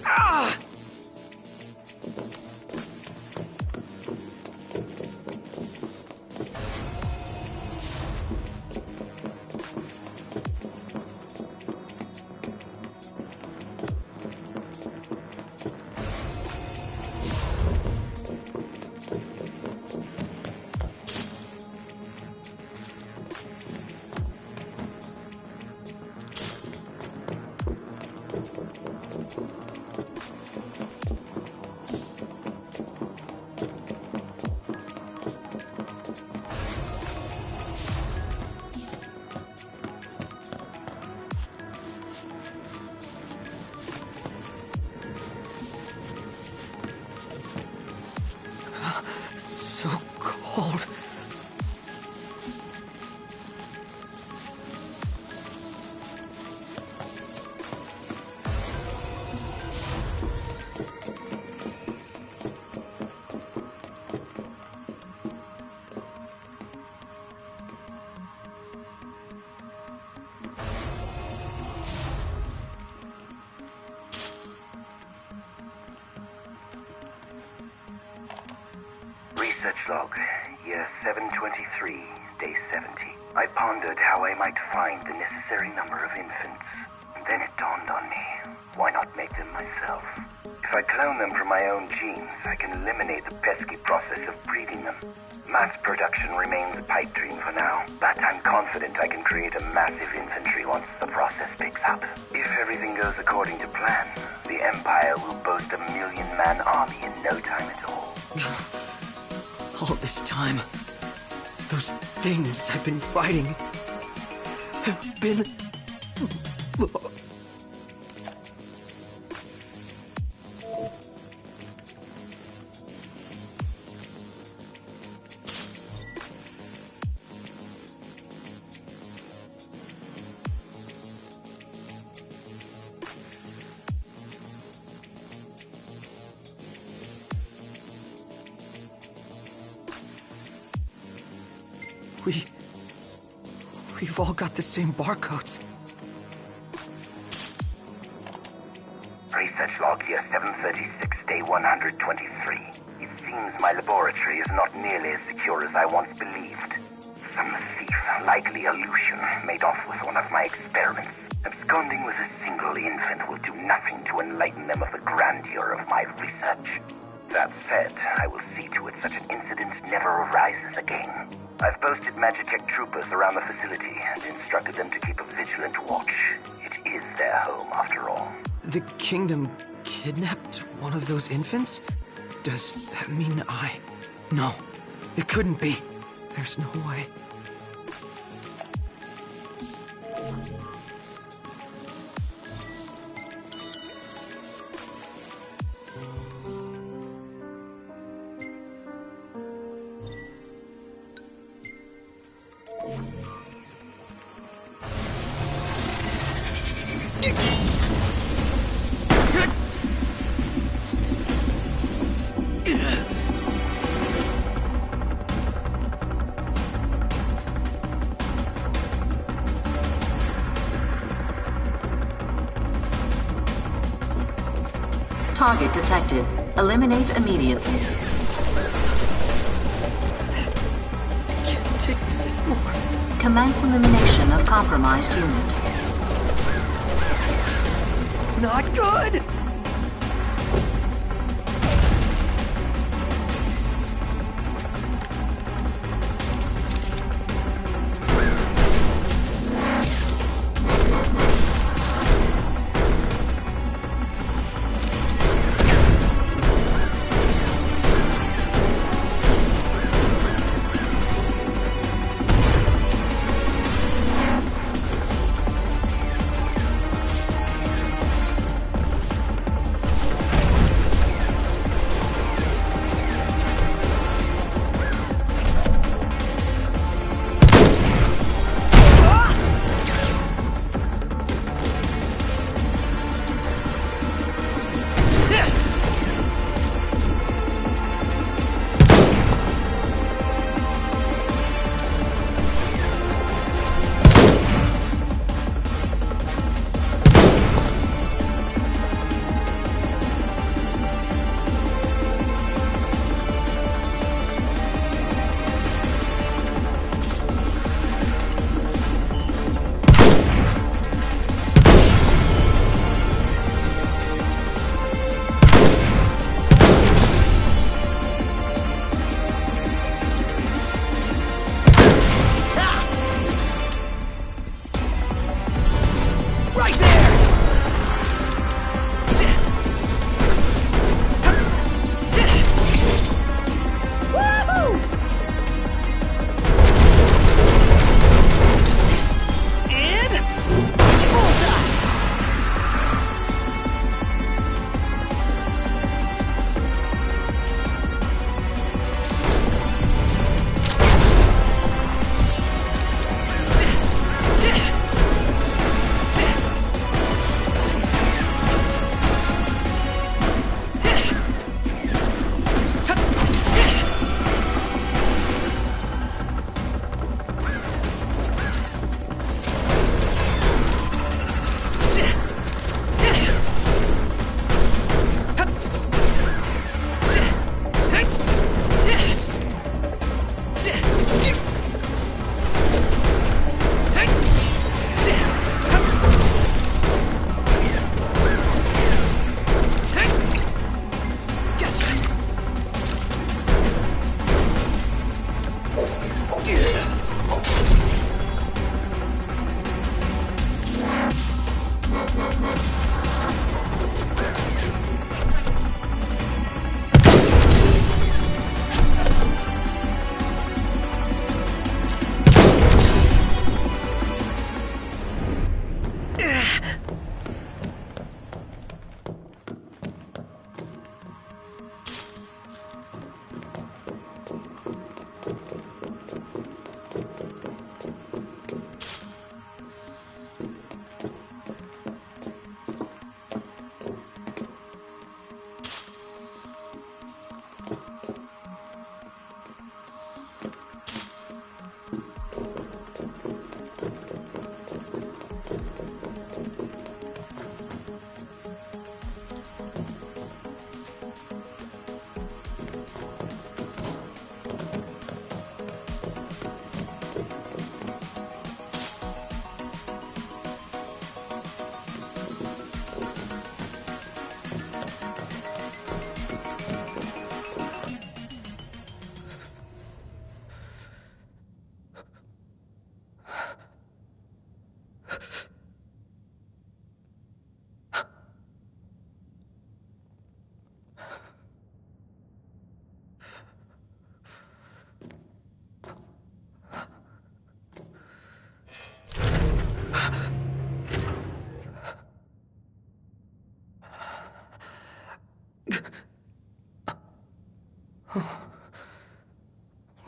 Ah! So cold. Research log, year 723, day 70. I pondered how I might find the necessary number of infants. Then it dawned on me, why not make them myself? If I clone them from my own genes, I can eliminate the pesky process of breeding them. Mass production remains a pipe dream for now, but I'm confident I can create a massive infantry once the process picks up. If everything goes according to plan, the Empire will boast a 1,000,000-man army in no time at all. All this time, those things I've been fighting have been... We've all got the same barcodes. Research log year 736, day 123. It seems my laboratory is not nearly as secure as I once believed. Some thief, likely a Lucian, made off with one of my experiments. Absconding with a single infant will do nothing to enlighten them of the grandeur of my research. That said, I will see to it such an incident never arises again. I've posted Magitech troopers around the facility and instructed them to keep a vigilant watch. It is their home, after all. The kingdom kidnapped one of those infants? Does that mean No, it couldn't be. There's no way. Target detected. Eliminate immediately. I can't take this anymore. Commence elimination of compromised unit. Not good!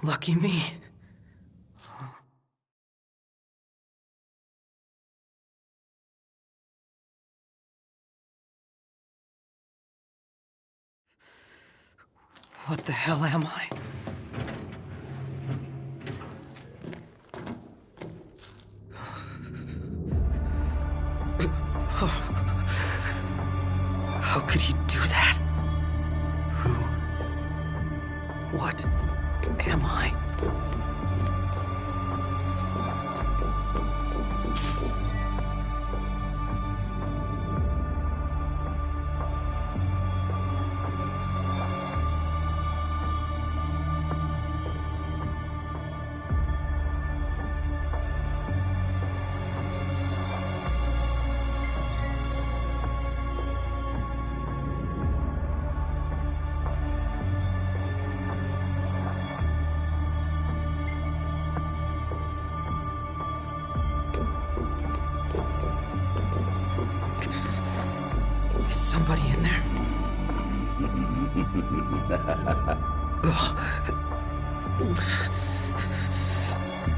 Lucky me. What the hell am I? How could he do that? Who? What am I? Somebody in there.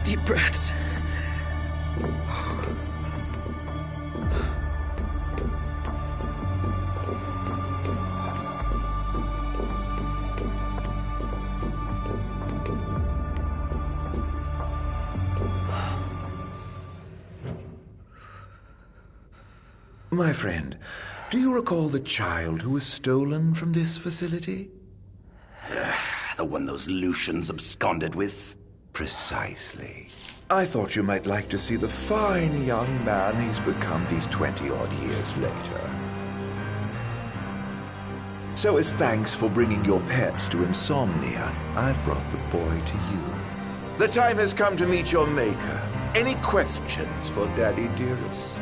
Deep breaths. My friend, do you recall the child who was stolen from this facility? The one those Lucians absconded with? Precisely. I thought you might like to see the fine young man he's become these 20-odd years later. So as thanks for bringing your pets to Insomnia, I've brought the boy to you. The time has come to meet your maker. Any questions for Daddy dearest?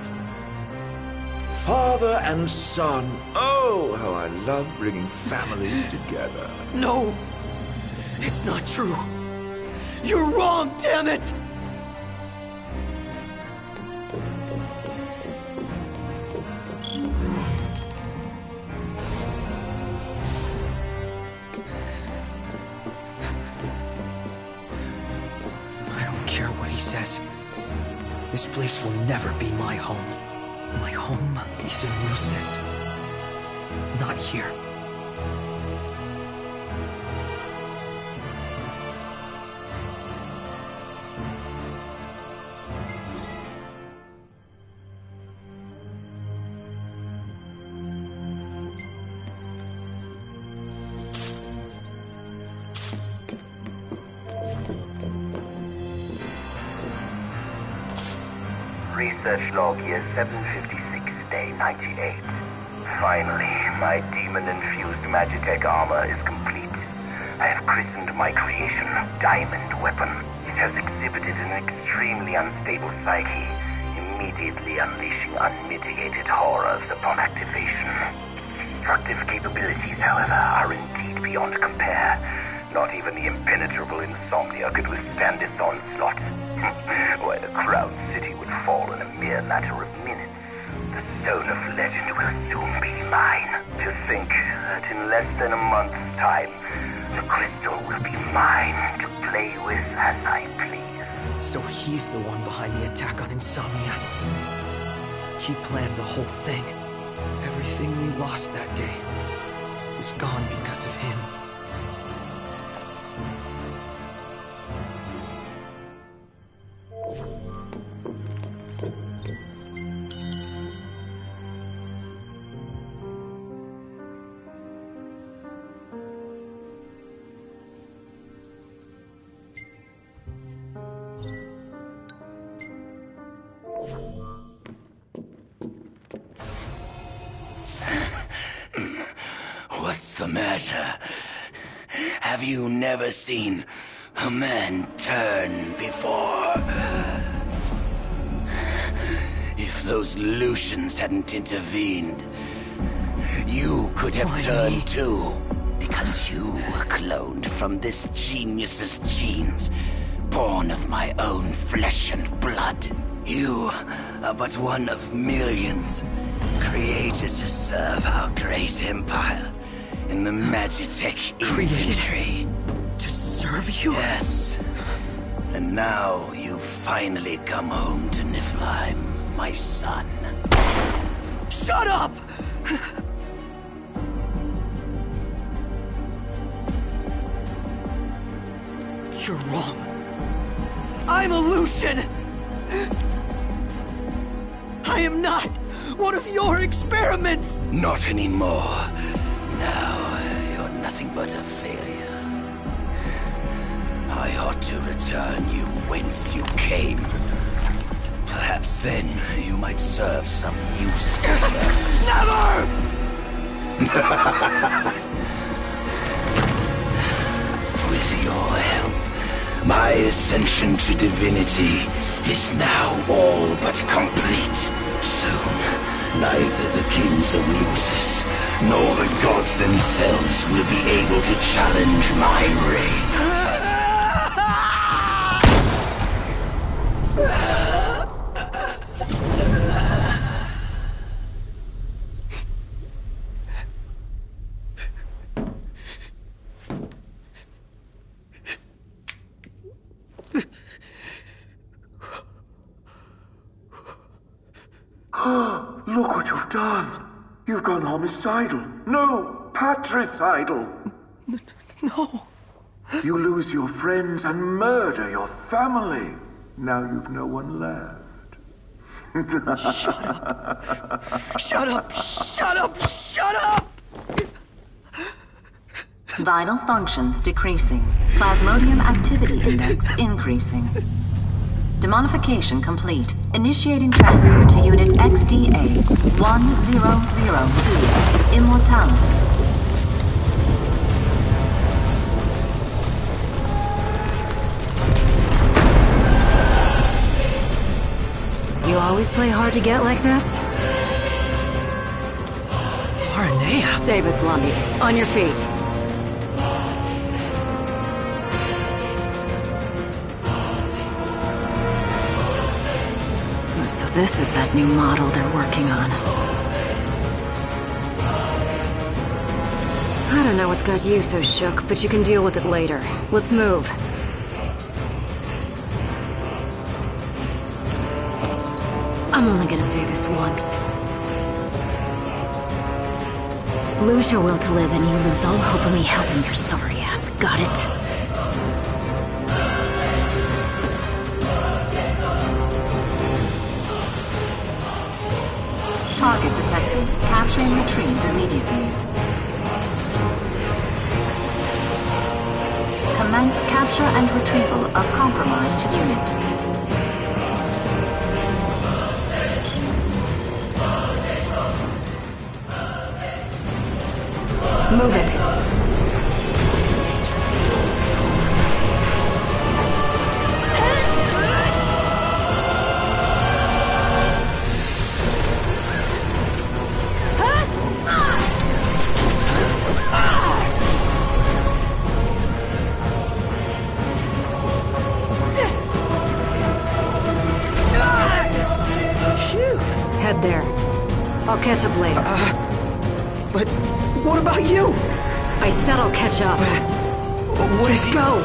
Father and son. Oh, how I love bringing families together. No! It's not true! You're wrong, damn it! I don't care what he says. This place will never be my home. My home is in Lucis. Not here. Research log year 756, day 98. Finally, my demon-infused Magitech armor is complete. I have christened my creation Diamond Weapon. It has exhibited an extremely unstable psyche, immediately unleashing unmitigated horrors upon activation. Its destructive capabilities, however, are indeed beyond compare. Not even the impenetrable Insomnia could withstand its onslaught. Why, the Crown City would fall in a mere matter of minutes. The Stone of Legend will soon be mine. To think that in less than a month's time, the crystal will be mine to play with as I please. So he's the one behind the attack on Insomnia. He planned the whole thing. Everything we lost that day is gone because of him. What's the matter? Have you never seen a man turn before? If those Lucians hadn't intervened, you could have turned too. Because you were cloned from this genius's genes, born of my own flesh and blood. You are but one of millions, created to serve our great empire. in the Magitech infantry. To serve you? Yes. And now you've finally come home to Niflheim, my son. Shut up! You're wrong. I'm a Lucian! I am not one of your experiments! Not anymore. Now, you're nothing but a failure. I ought to return you whence you came. Perhaps then you might serve some useful purpose. Never! With your help, my ascension to divinity is now all but complete. Soon, neither the kings of Lucis nor the gods themselves will be able to challenge my reign. Look what you've done. You've gone homicidal. No, patricidal. No. You lose your friends and murder your family. Now you've no one left. Shut up. Shut up. Shut up. Shut up! Vital functions decreasing. Plasmodium activity index increasing. Demonification complete. Initiating transfer to Unit XDA 1002, Immortalis. You always play hard to get like this? Aranea. Save it, Blondie. On your feet. So this is that new model they're working on. I don't know what's got you so shook, but you can deal with it later. Let's move. I'm only gonna say this once. Lose your will to live and you lose all hope of me helping your sorry ass. Got it? Target detected. Capture and retrieve immediately. Commence capture and retrieval of compromised unit. Move it. Head there. I'll catch up later. But what about you? I said I'll catch up. What Just go.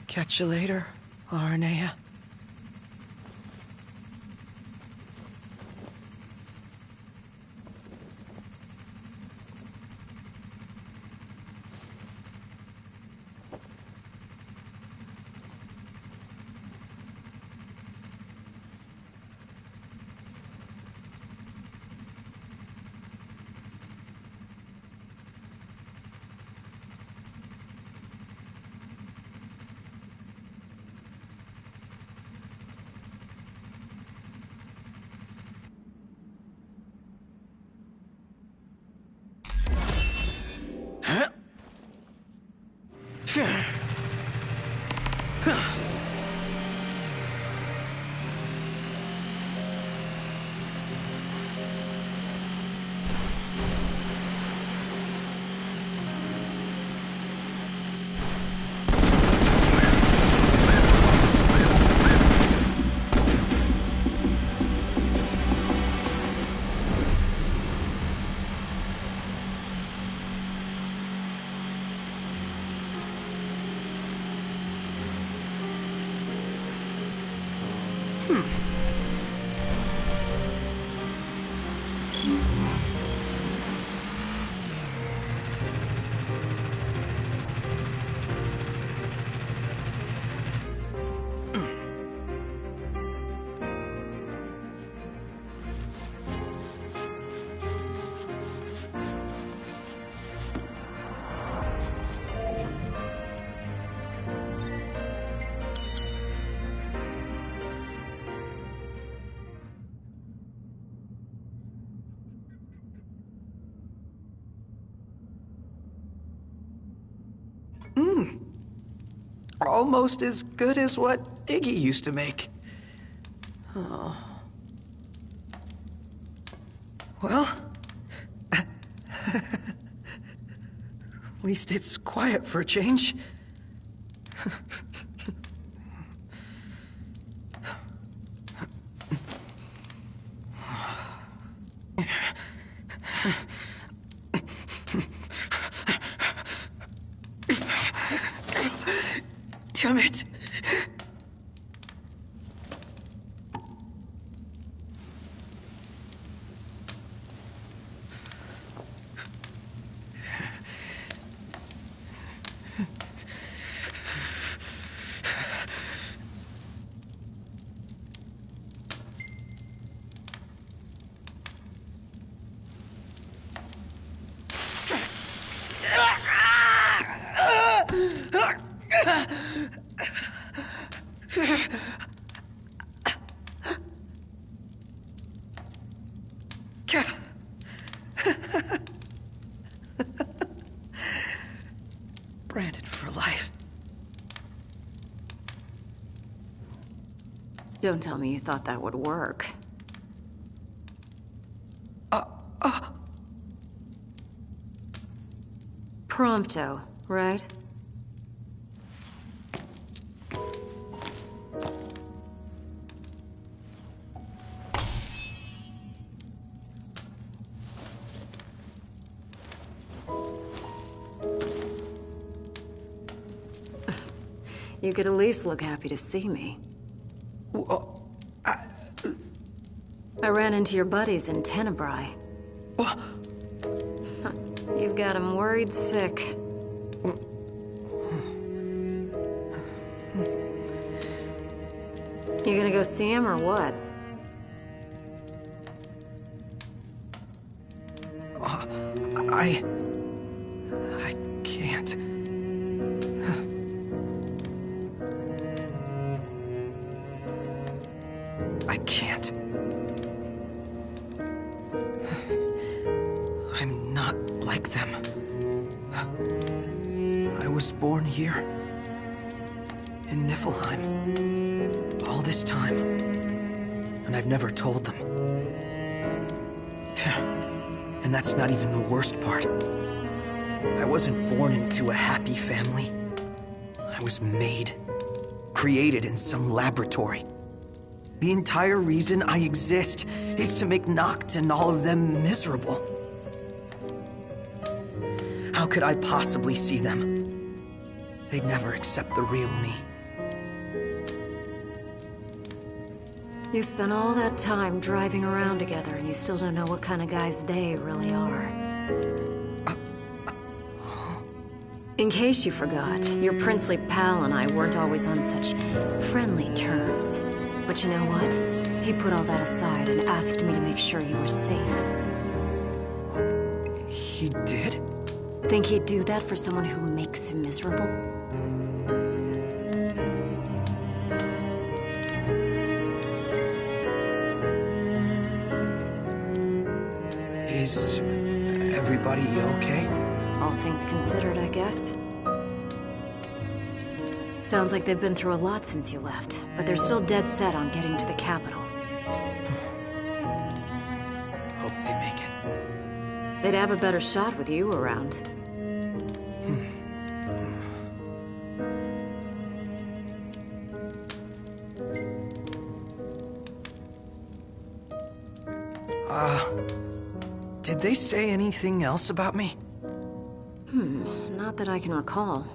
Catch you later, Arnea. Almost as good as what Iggy used to make. Oh. Well, at least it's quiet for a change. Damn it! Branded for life. Don't tell me you thought that would work. Prompto, right? You could at least look happy to see me. I ran into your buddies in Tenebrae. You've got them worried sick. You gonna go see him or what? I can't. I can't. I'm not like them. I was born here, in Niflheim, all this time, and I've never told them. And that's not even the worst part. I wasn't born into a happy family. I was made, created in some laboratory. The entire reason I exist is to make Noct and all of them miserable. How could I possibly see them? They'd never accept the real me. You spent all that time driving around together and you still don't know what kind of guys they really are. In case you forgot, your princely pal and I weren't always on such friendly terms. But you know what? He put all that aside and asked me to make sure you were safe. He did? Think he'd do that for someone who makes him miserable? Is everybody okay? All things considered, I guess. Sounds like they've been through a lot since you left, but they're still dead set on getting to the capital. Hope they make it. They'd have a better shot with you around. Did they say anything else about me? Not that I can recall.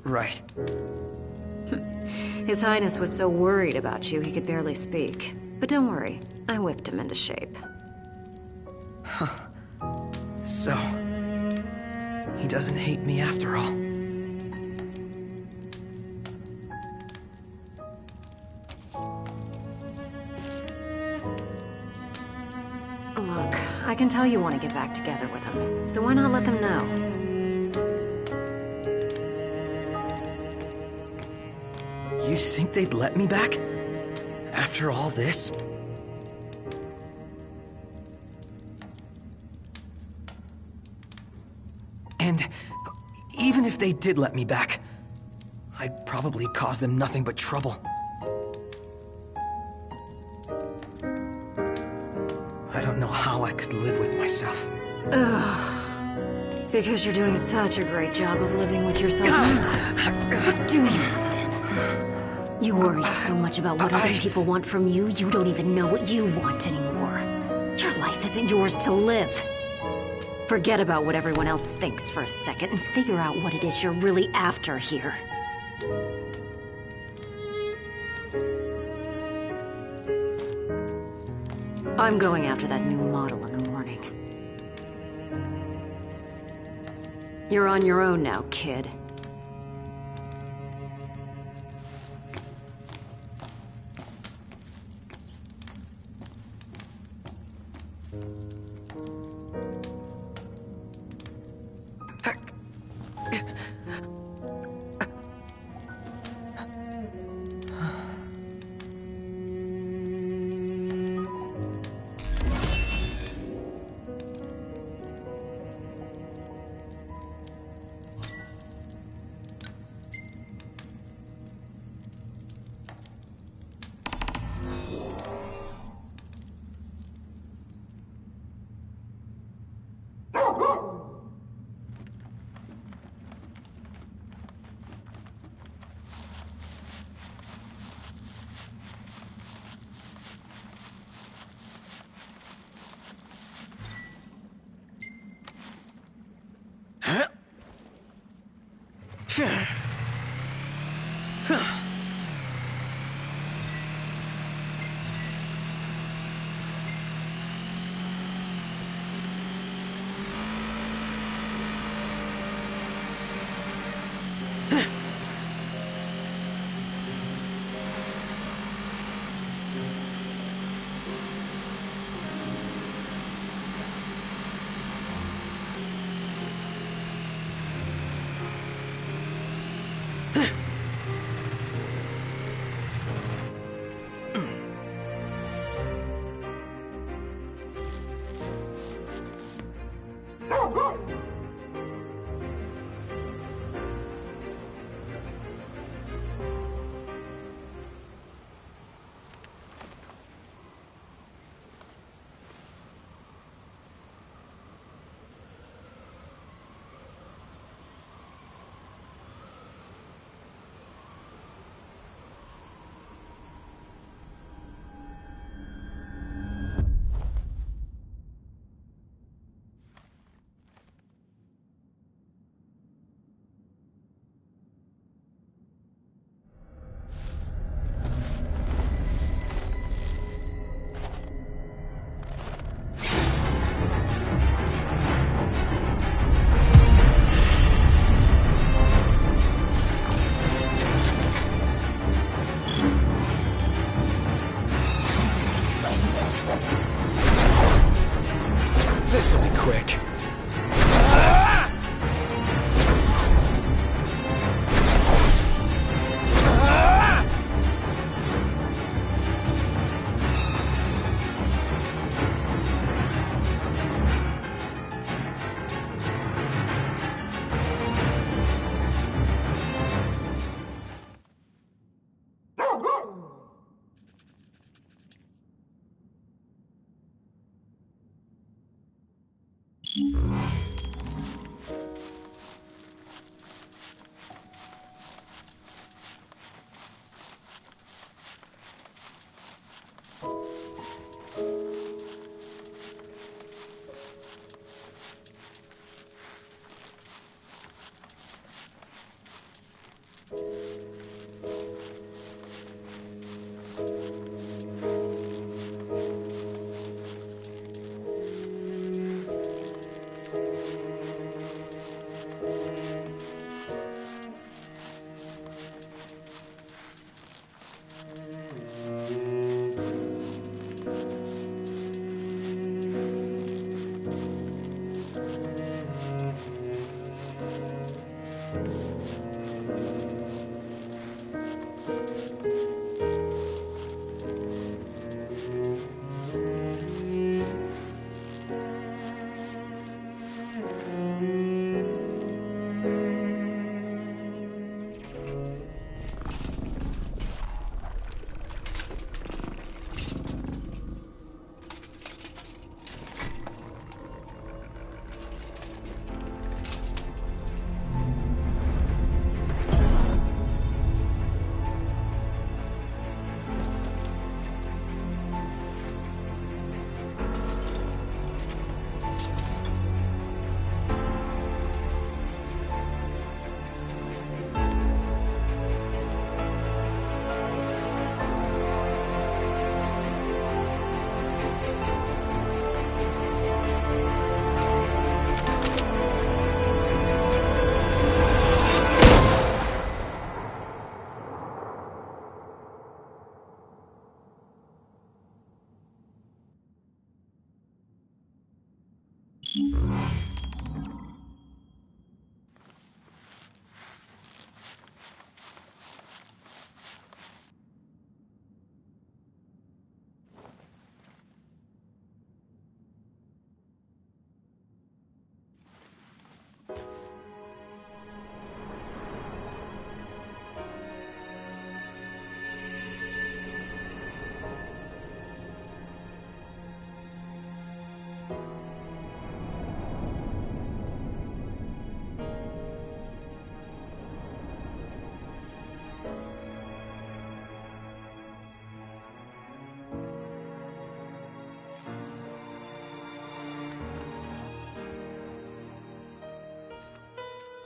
Right. His Highness was so worried about you he could barely speak. But don't worry, I whipped him into shape. So, he doesn't hate me after all. Look, I can tell you want to get back together with him, so why not let them know? You think they'd let me back? After all this? And even if they did let me back, I'd probably cause them nothing but trouble. I don't know how I could live with myself. Ugh. Because you're doing such a great job of living with yourself. What do you then? You worry so much about what other people want from you, you don't even know what you want anymore. Your life isn't yours to live. Forget about what everyone else thinks for a second and figure out what it is you're really after here. I'm going after that new model in the morning. You're on your own now, kid.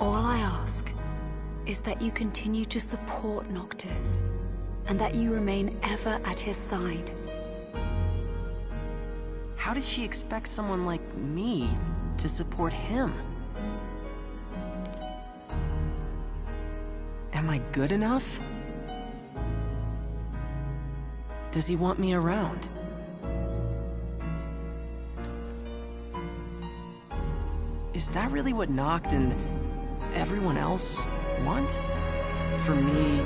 All I ask is that you continue to support Noctis, and that you remain ever at his side. How does she expect someone like me to support him? Am I good enough? Does he want me around? Is that really what Noct and everyone else want? For me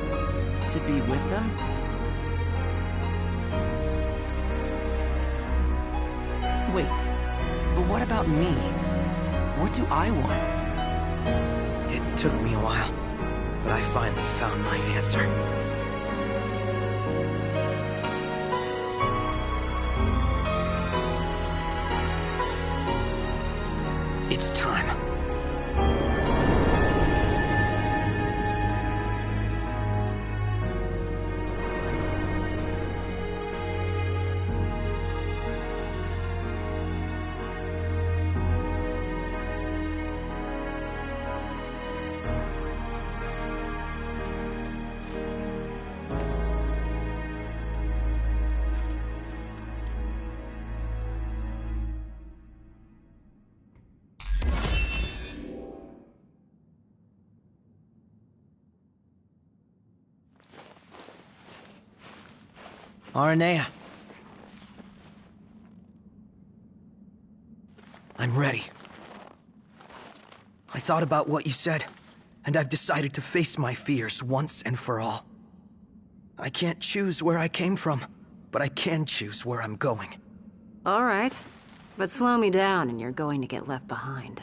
to be with them? Wait, but what about me? What do I want? It took me a while, but I finally found my answer. It's time. Aranea. I'm ready. I thought about what you said, and I've decided to face my fears once and for all. I can't choose where I came from, but I can choose where I'm going. All right, but slow me down and you're going to get left behind.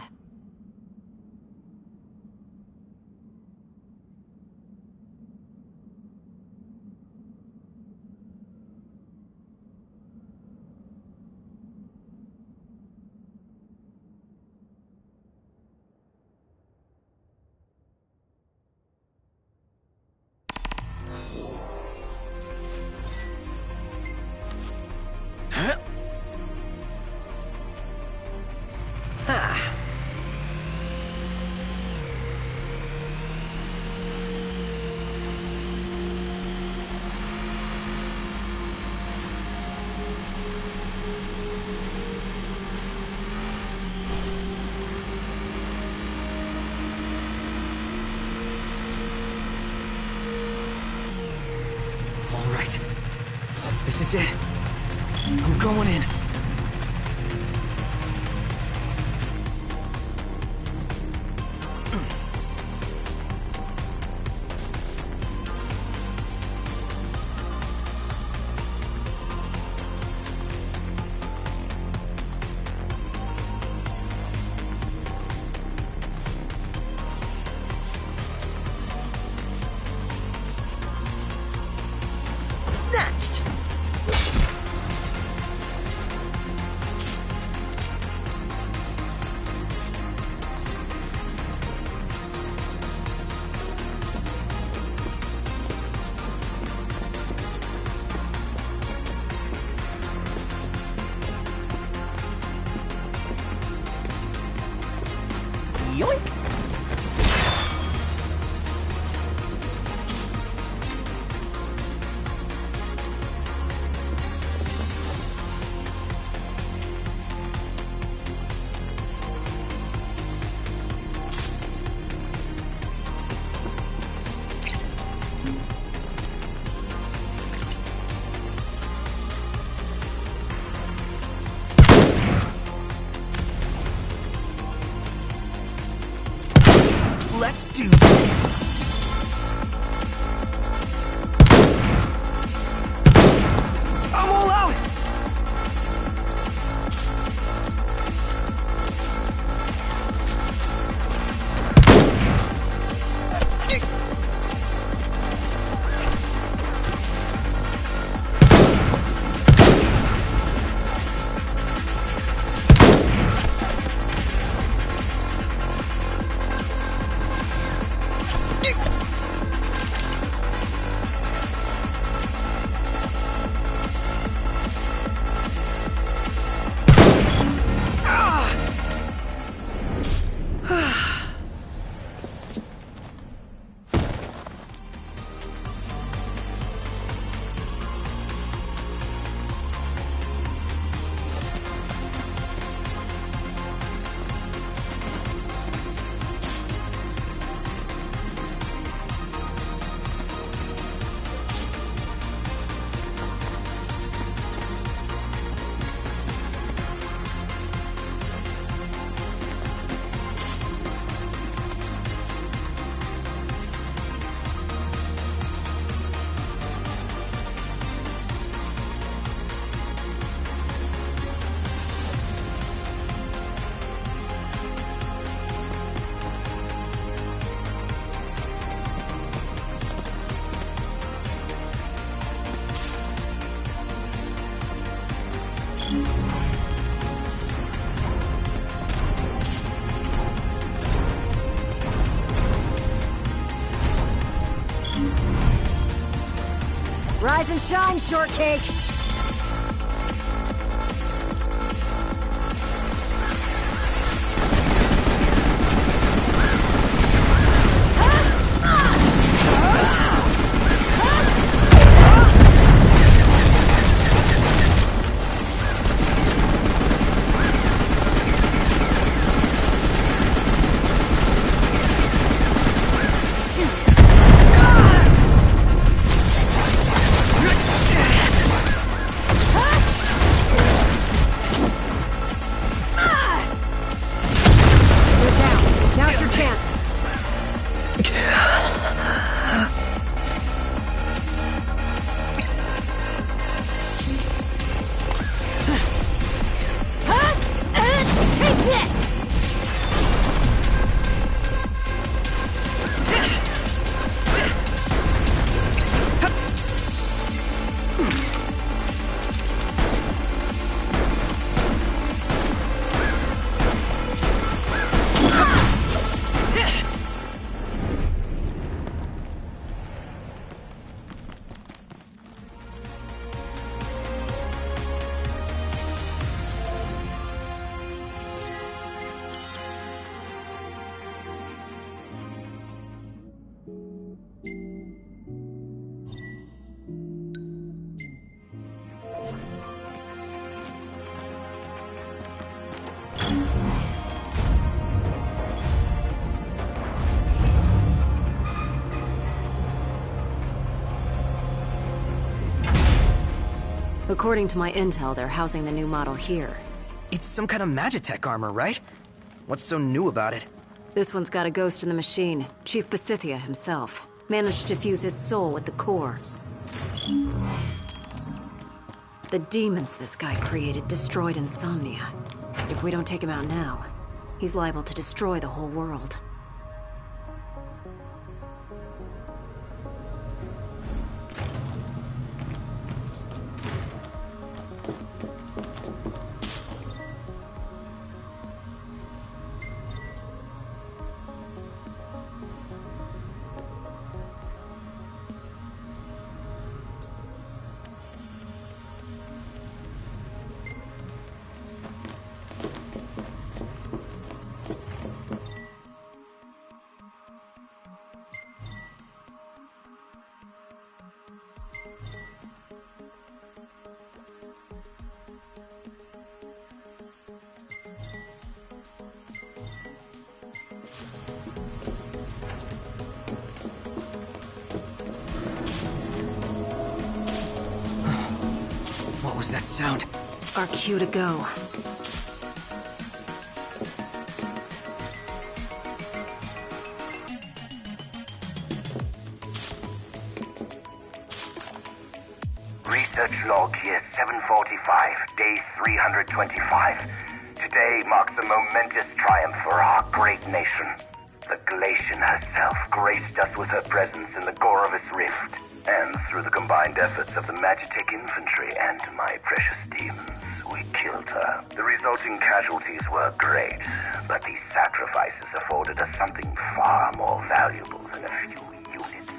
This is it. I'm going in. Snatched! Yoink! Let's do this! I'm all out! Rise and shine, shortcake! According to my intel, they're housing the new model here. It's some kind of Magitech armor, right? What's so new about it? This one's got a ghost in the machine. Chief Basithia himself. Managed to fuse his soul with the core. The demons this guy created destroyed Insomnia. If we don't take him out now, he's liable to destroy the whole world. What was that sound? Our cue to go. Research log year 745, day 325. Today marks a momentous triumph for our great nation. The Glacian herself graced us with her presence in the Gorovus Rift, and through the combined efforts of the Magitech infantry and my precious demons, we killed her. The resulting casualties were great, but these sacrifices afforded us something far more valuable than a few units.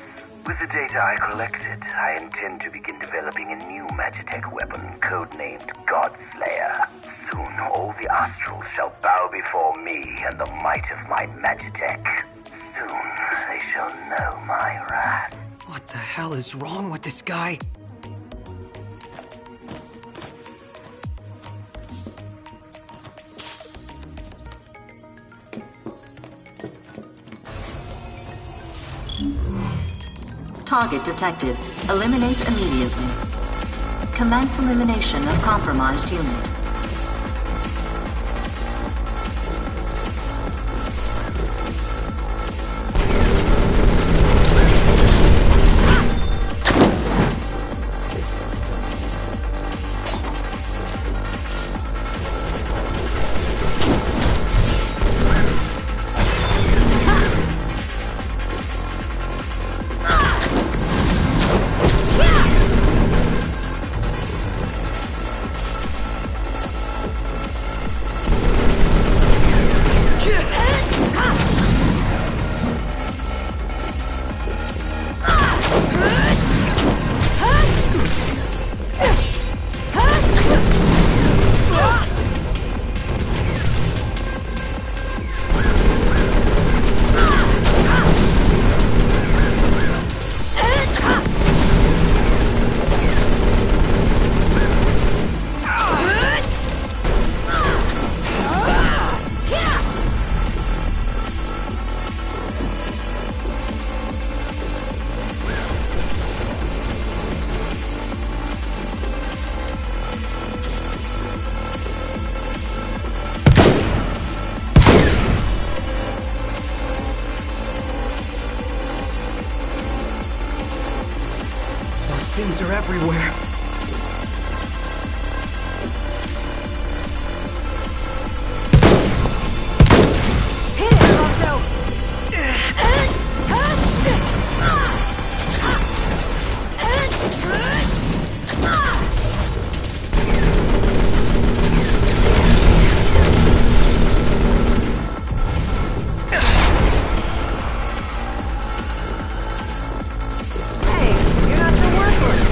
With the data I collected, I intend to begin developing a new Magitech weapon codenamed Godslayer. Soon, all the Astrals shall bow before me and the might of my Magitech. Soon, they shall know my wrath. What the hell is wrong with this guy? Target detected. Eliminate immediately. Commence elimination of compromised unit. Things are everywhere. Hit it, Otto! Hey, you're not so worthless.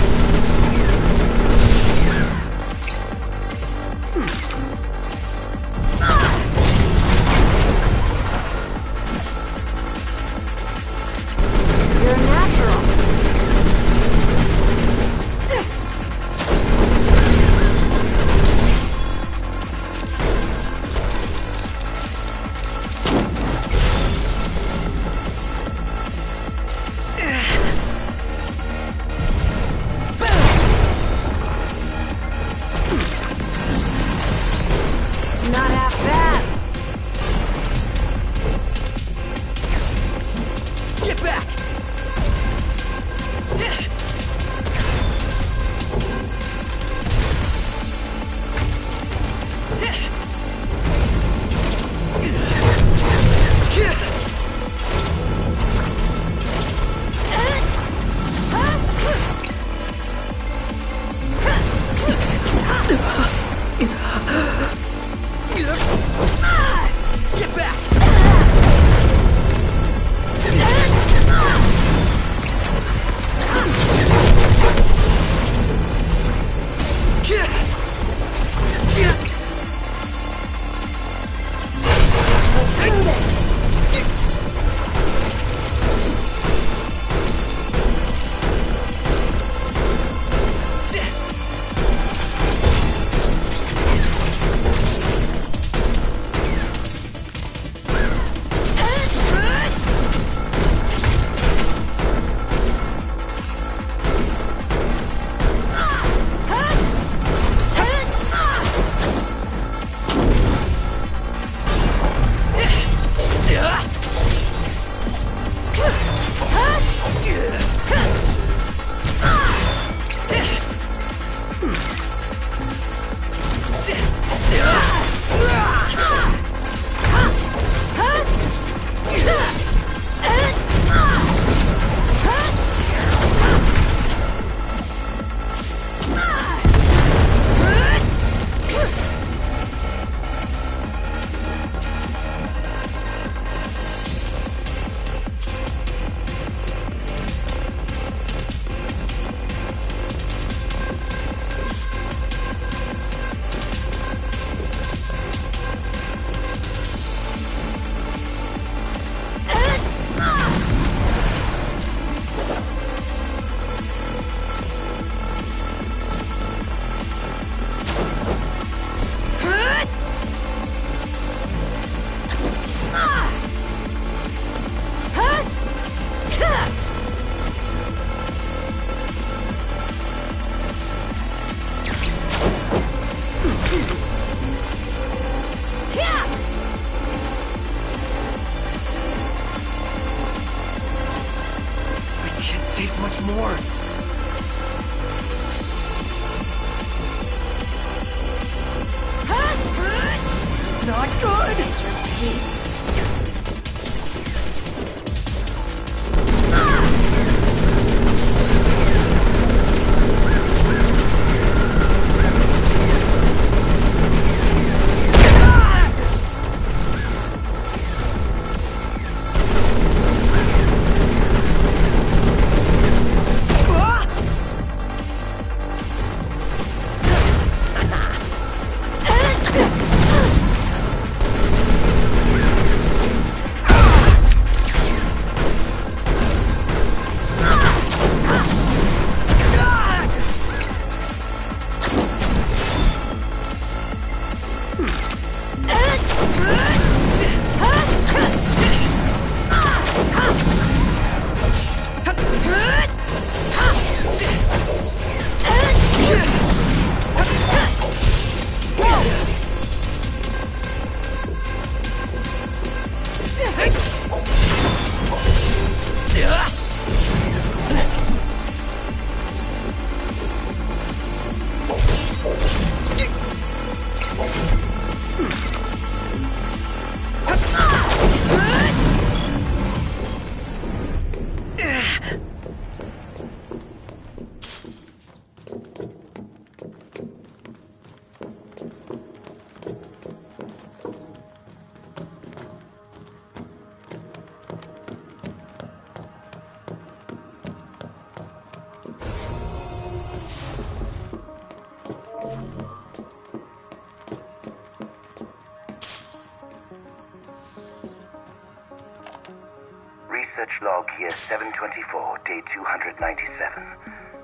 log here 724, day 297.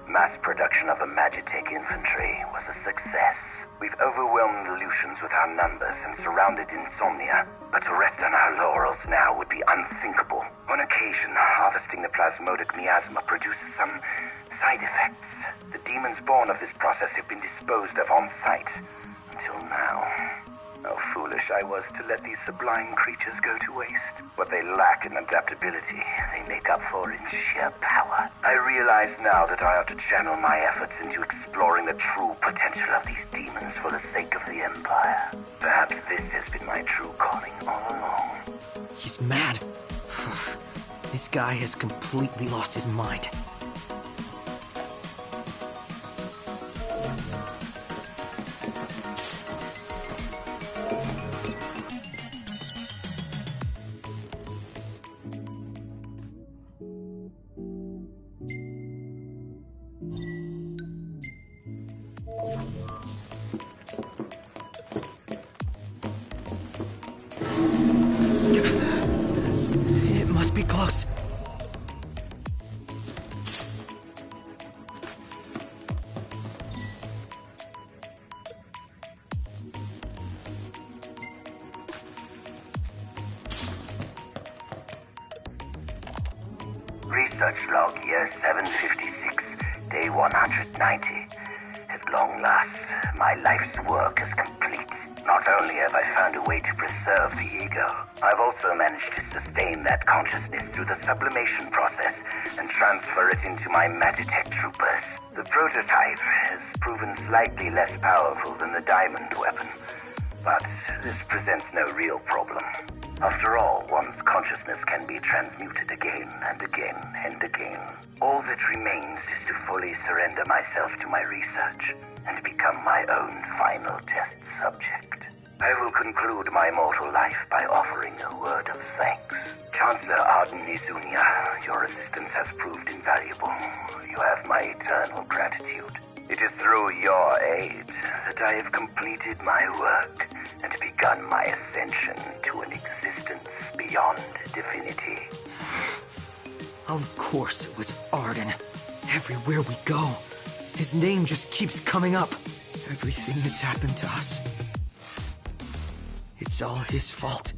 Mass production of the Magitech infantry was a success. We've overwhelmed the Lucians with our numbers and surrounded Insomnia, but to rest on our laurels now would be unthinkable. On occasion, harvesting the plasmodic miasma produces some side effects. The demons born of this process have been disposed of on site. Until now. How foolish I was to let these sublime creatures go to waste. What they lack in adaptability, they make up for in sheer power. I realize now that I ought to channel my efforts into exploring the true potential of these demons for the sake of the Empire. Perhaps this has been my true calling all along. He's mad. This guy has completely lost his mind. It must be close. Research log year 756, day 190. At long last, my life's work is complete. Not only have I found a way to preserve the ego, I've also managed to sustain that consciousness through the sublimation process and transfer it into my Magitech troopers. The prototype has proven slightly less powerful than the diamond weapon, but this presents no real problem. After all, one's consciousness can be transmuted again and again and again. All that remains is to fully surrender myself to my research and become my own final test subject. I will conclude my mortal life by offering a word of thanks. Chancellor Arden Izunia, your assistance has proved invaluable. You have my eternal gratitude. It is through your aid that I have completed my work and begun my ascension to an existence beyond divinity. Of course it was Arden. Everywhere we go, his name just keeps coming up. Everything that's happened to us, it's all his fault.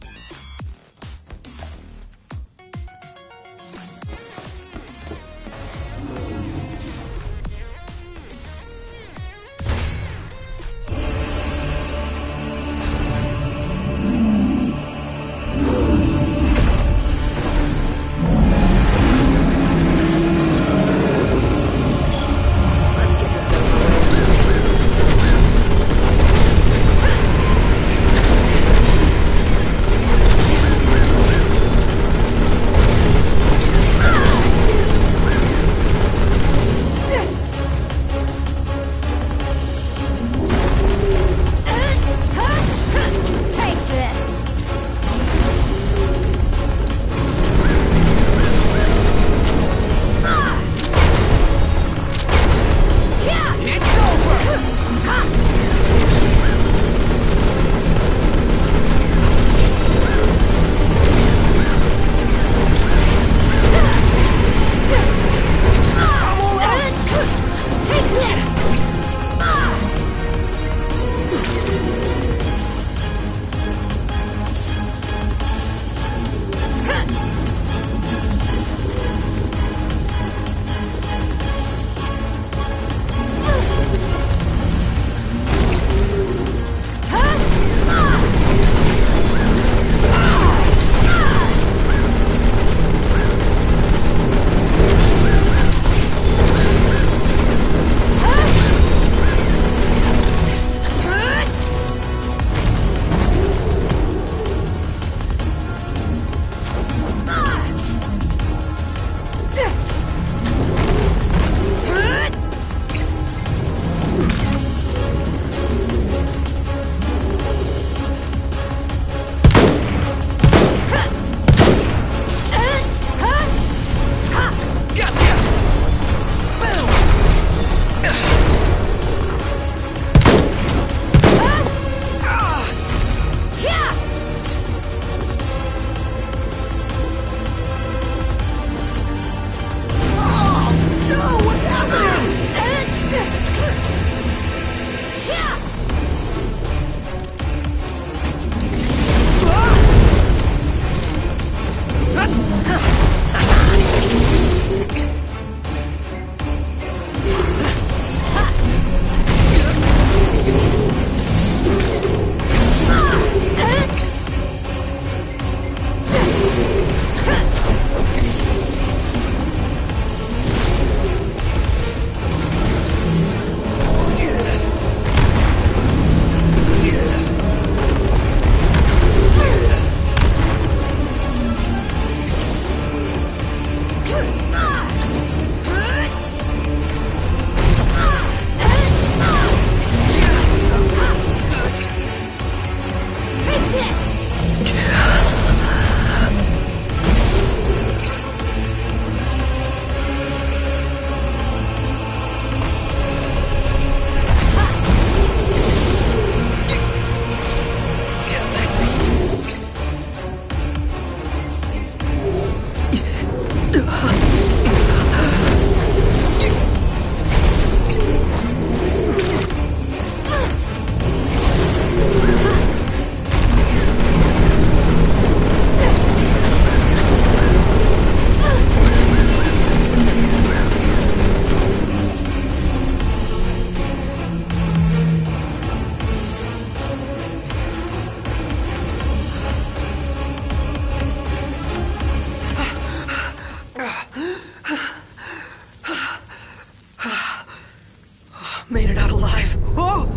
Oh,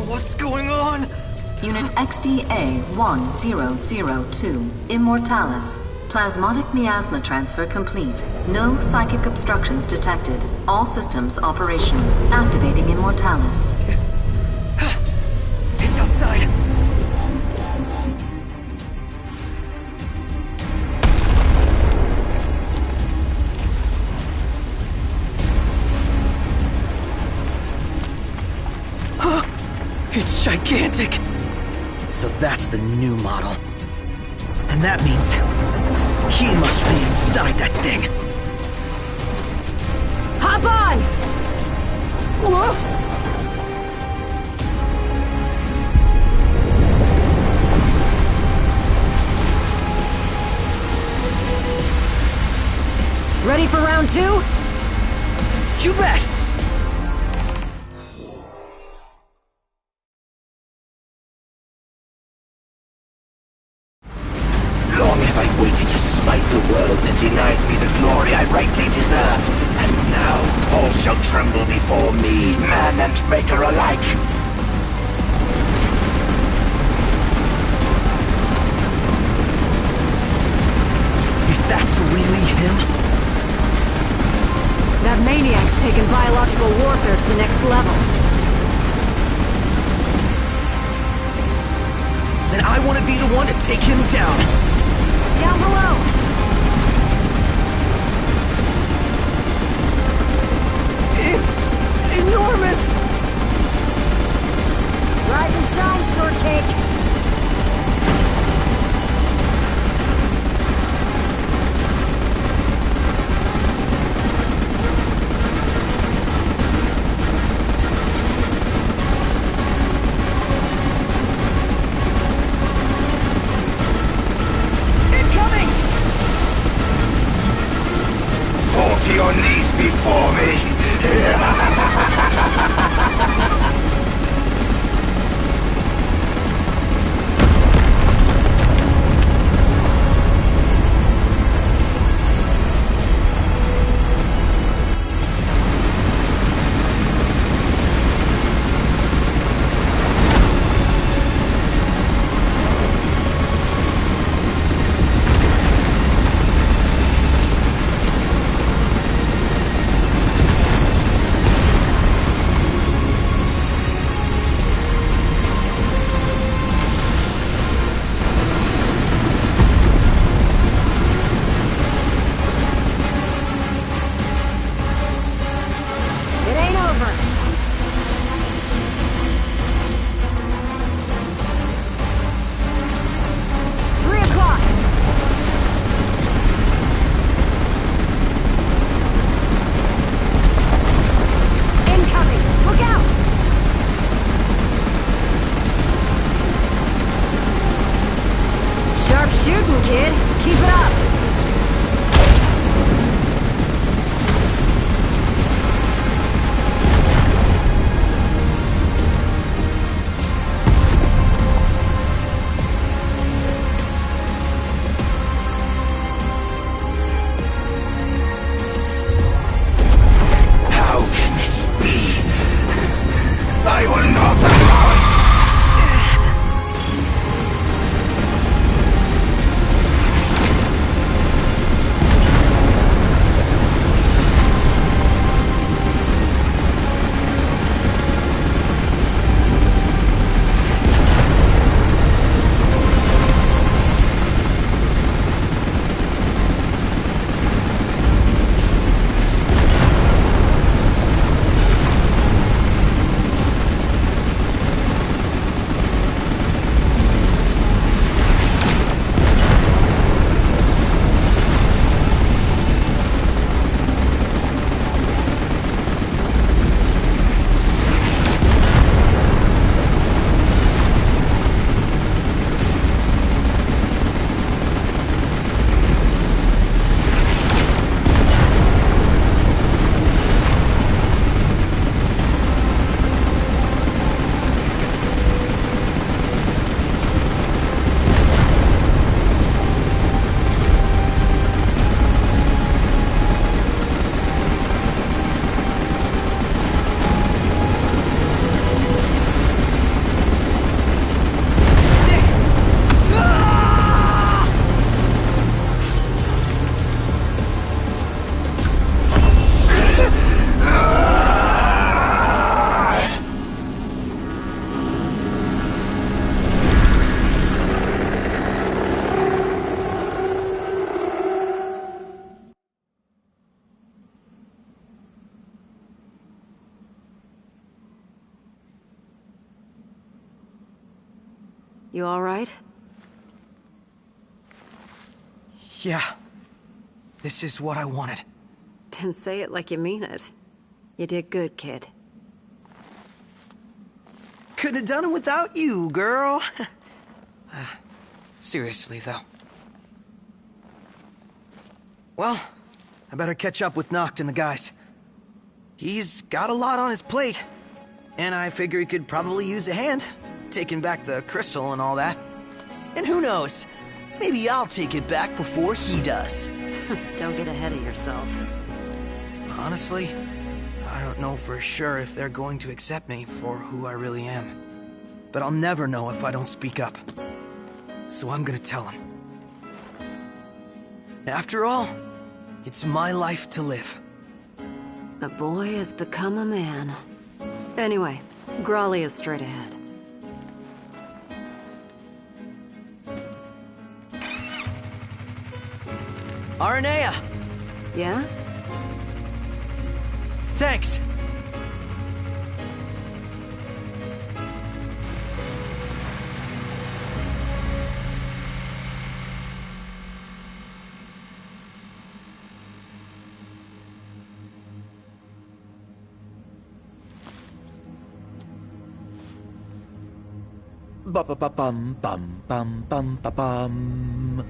what's going on? Unit XDA-1002, Immortalis. Plasmodic miasma transfer complete. No psychic obstructions detected. All systems operational. Activating Immortalis. It's outside. It's gigantic! So that's the new model. And that means he must be inside that thing. Hop on! Whoa! Ready for round 2? You bet! Long have I waited to smite the world that denied me the glory I rightly deserve. And now all shall tremble before me, man and maker alike. If that's really him... That maniac's taken biological warfare to the next level. Then I want to be the one to take him down. Down below! It's enormous! Rise and shine, shortcake! You alright? Yeah. This is what I wanted. Then say it like you mean it. You did good, kid. Couldn't have done it without you, girl. Seriously, though. Well, I better catch up with Noct and the guys. He's got a lot on his plate. And I figure he could probably use a hand, taking back the crystal and all that. And who knows? Maybe I'll take it back before he does. Don't get ahead of yourself. Honestly, I don't know for sure if they're going to accept me for who I really am. But I'll never know if I don't speak up. So I'm gonna tell them. After all, it's my life to live. The boy has become a man. Anyway, Grawley is straight ahead. Aranea! Yeah? Thanks! Ba-ba-ba-bum, bum, bum, bum, ba-bum.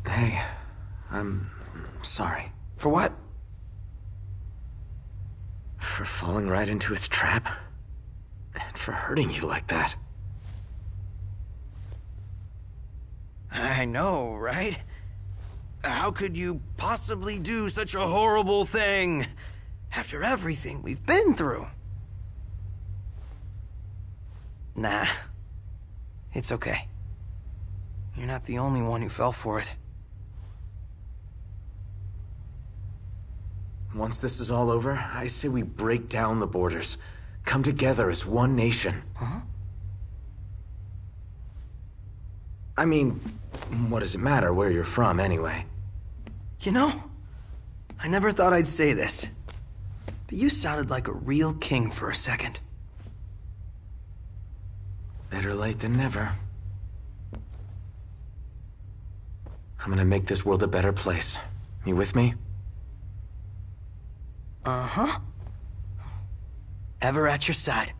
Hey, I'm sorry. For what? For falling right into his trap. And for hurting you like that. I know, right? How could you possibly do such a horrible thing after everything we've been through? Nah, it's okay. You're not the only one who fell for it. Once this is all over, I say we break down the borders. Come together as one nation. Huh? I mean, what does it matter where you're from, anyway? You know, I never thought I'd say this, but you sounded like a real king for a second. Better late than never. I'm gonna make this world a better place. You with me? Uh-huh. Ever at your side.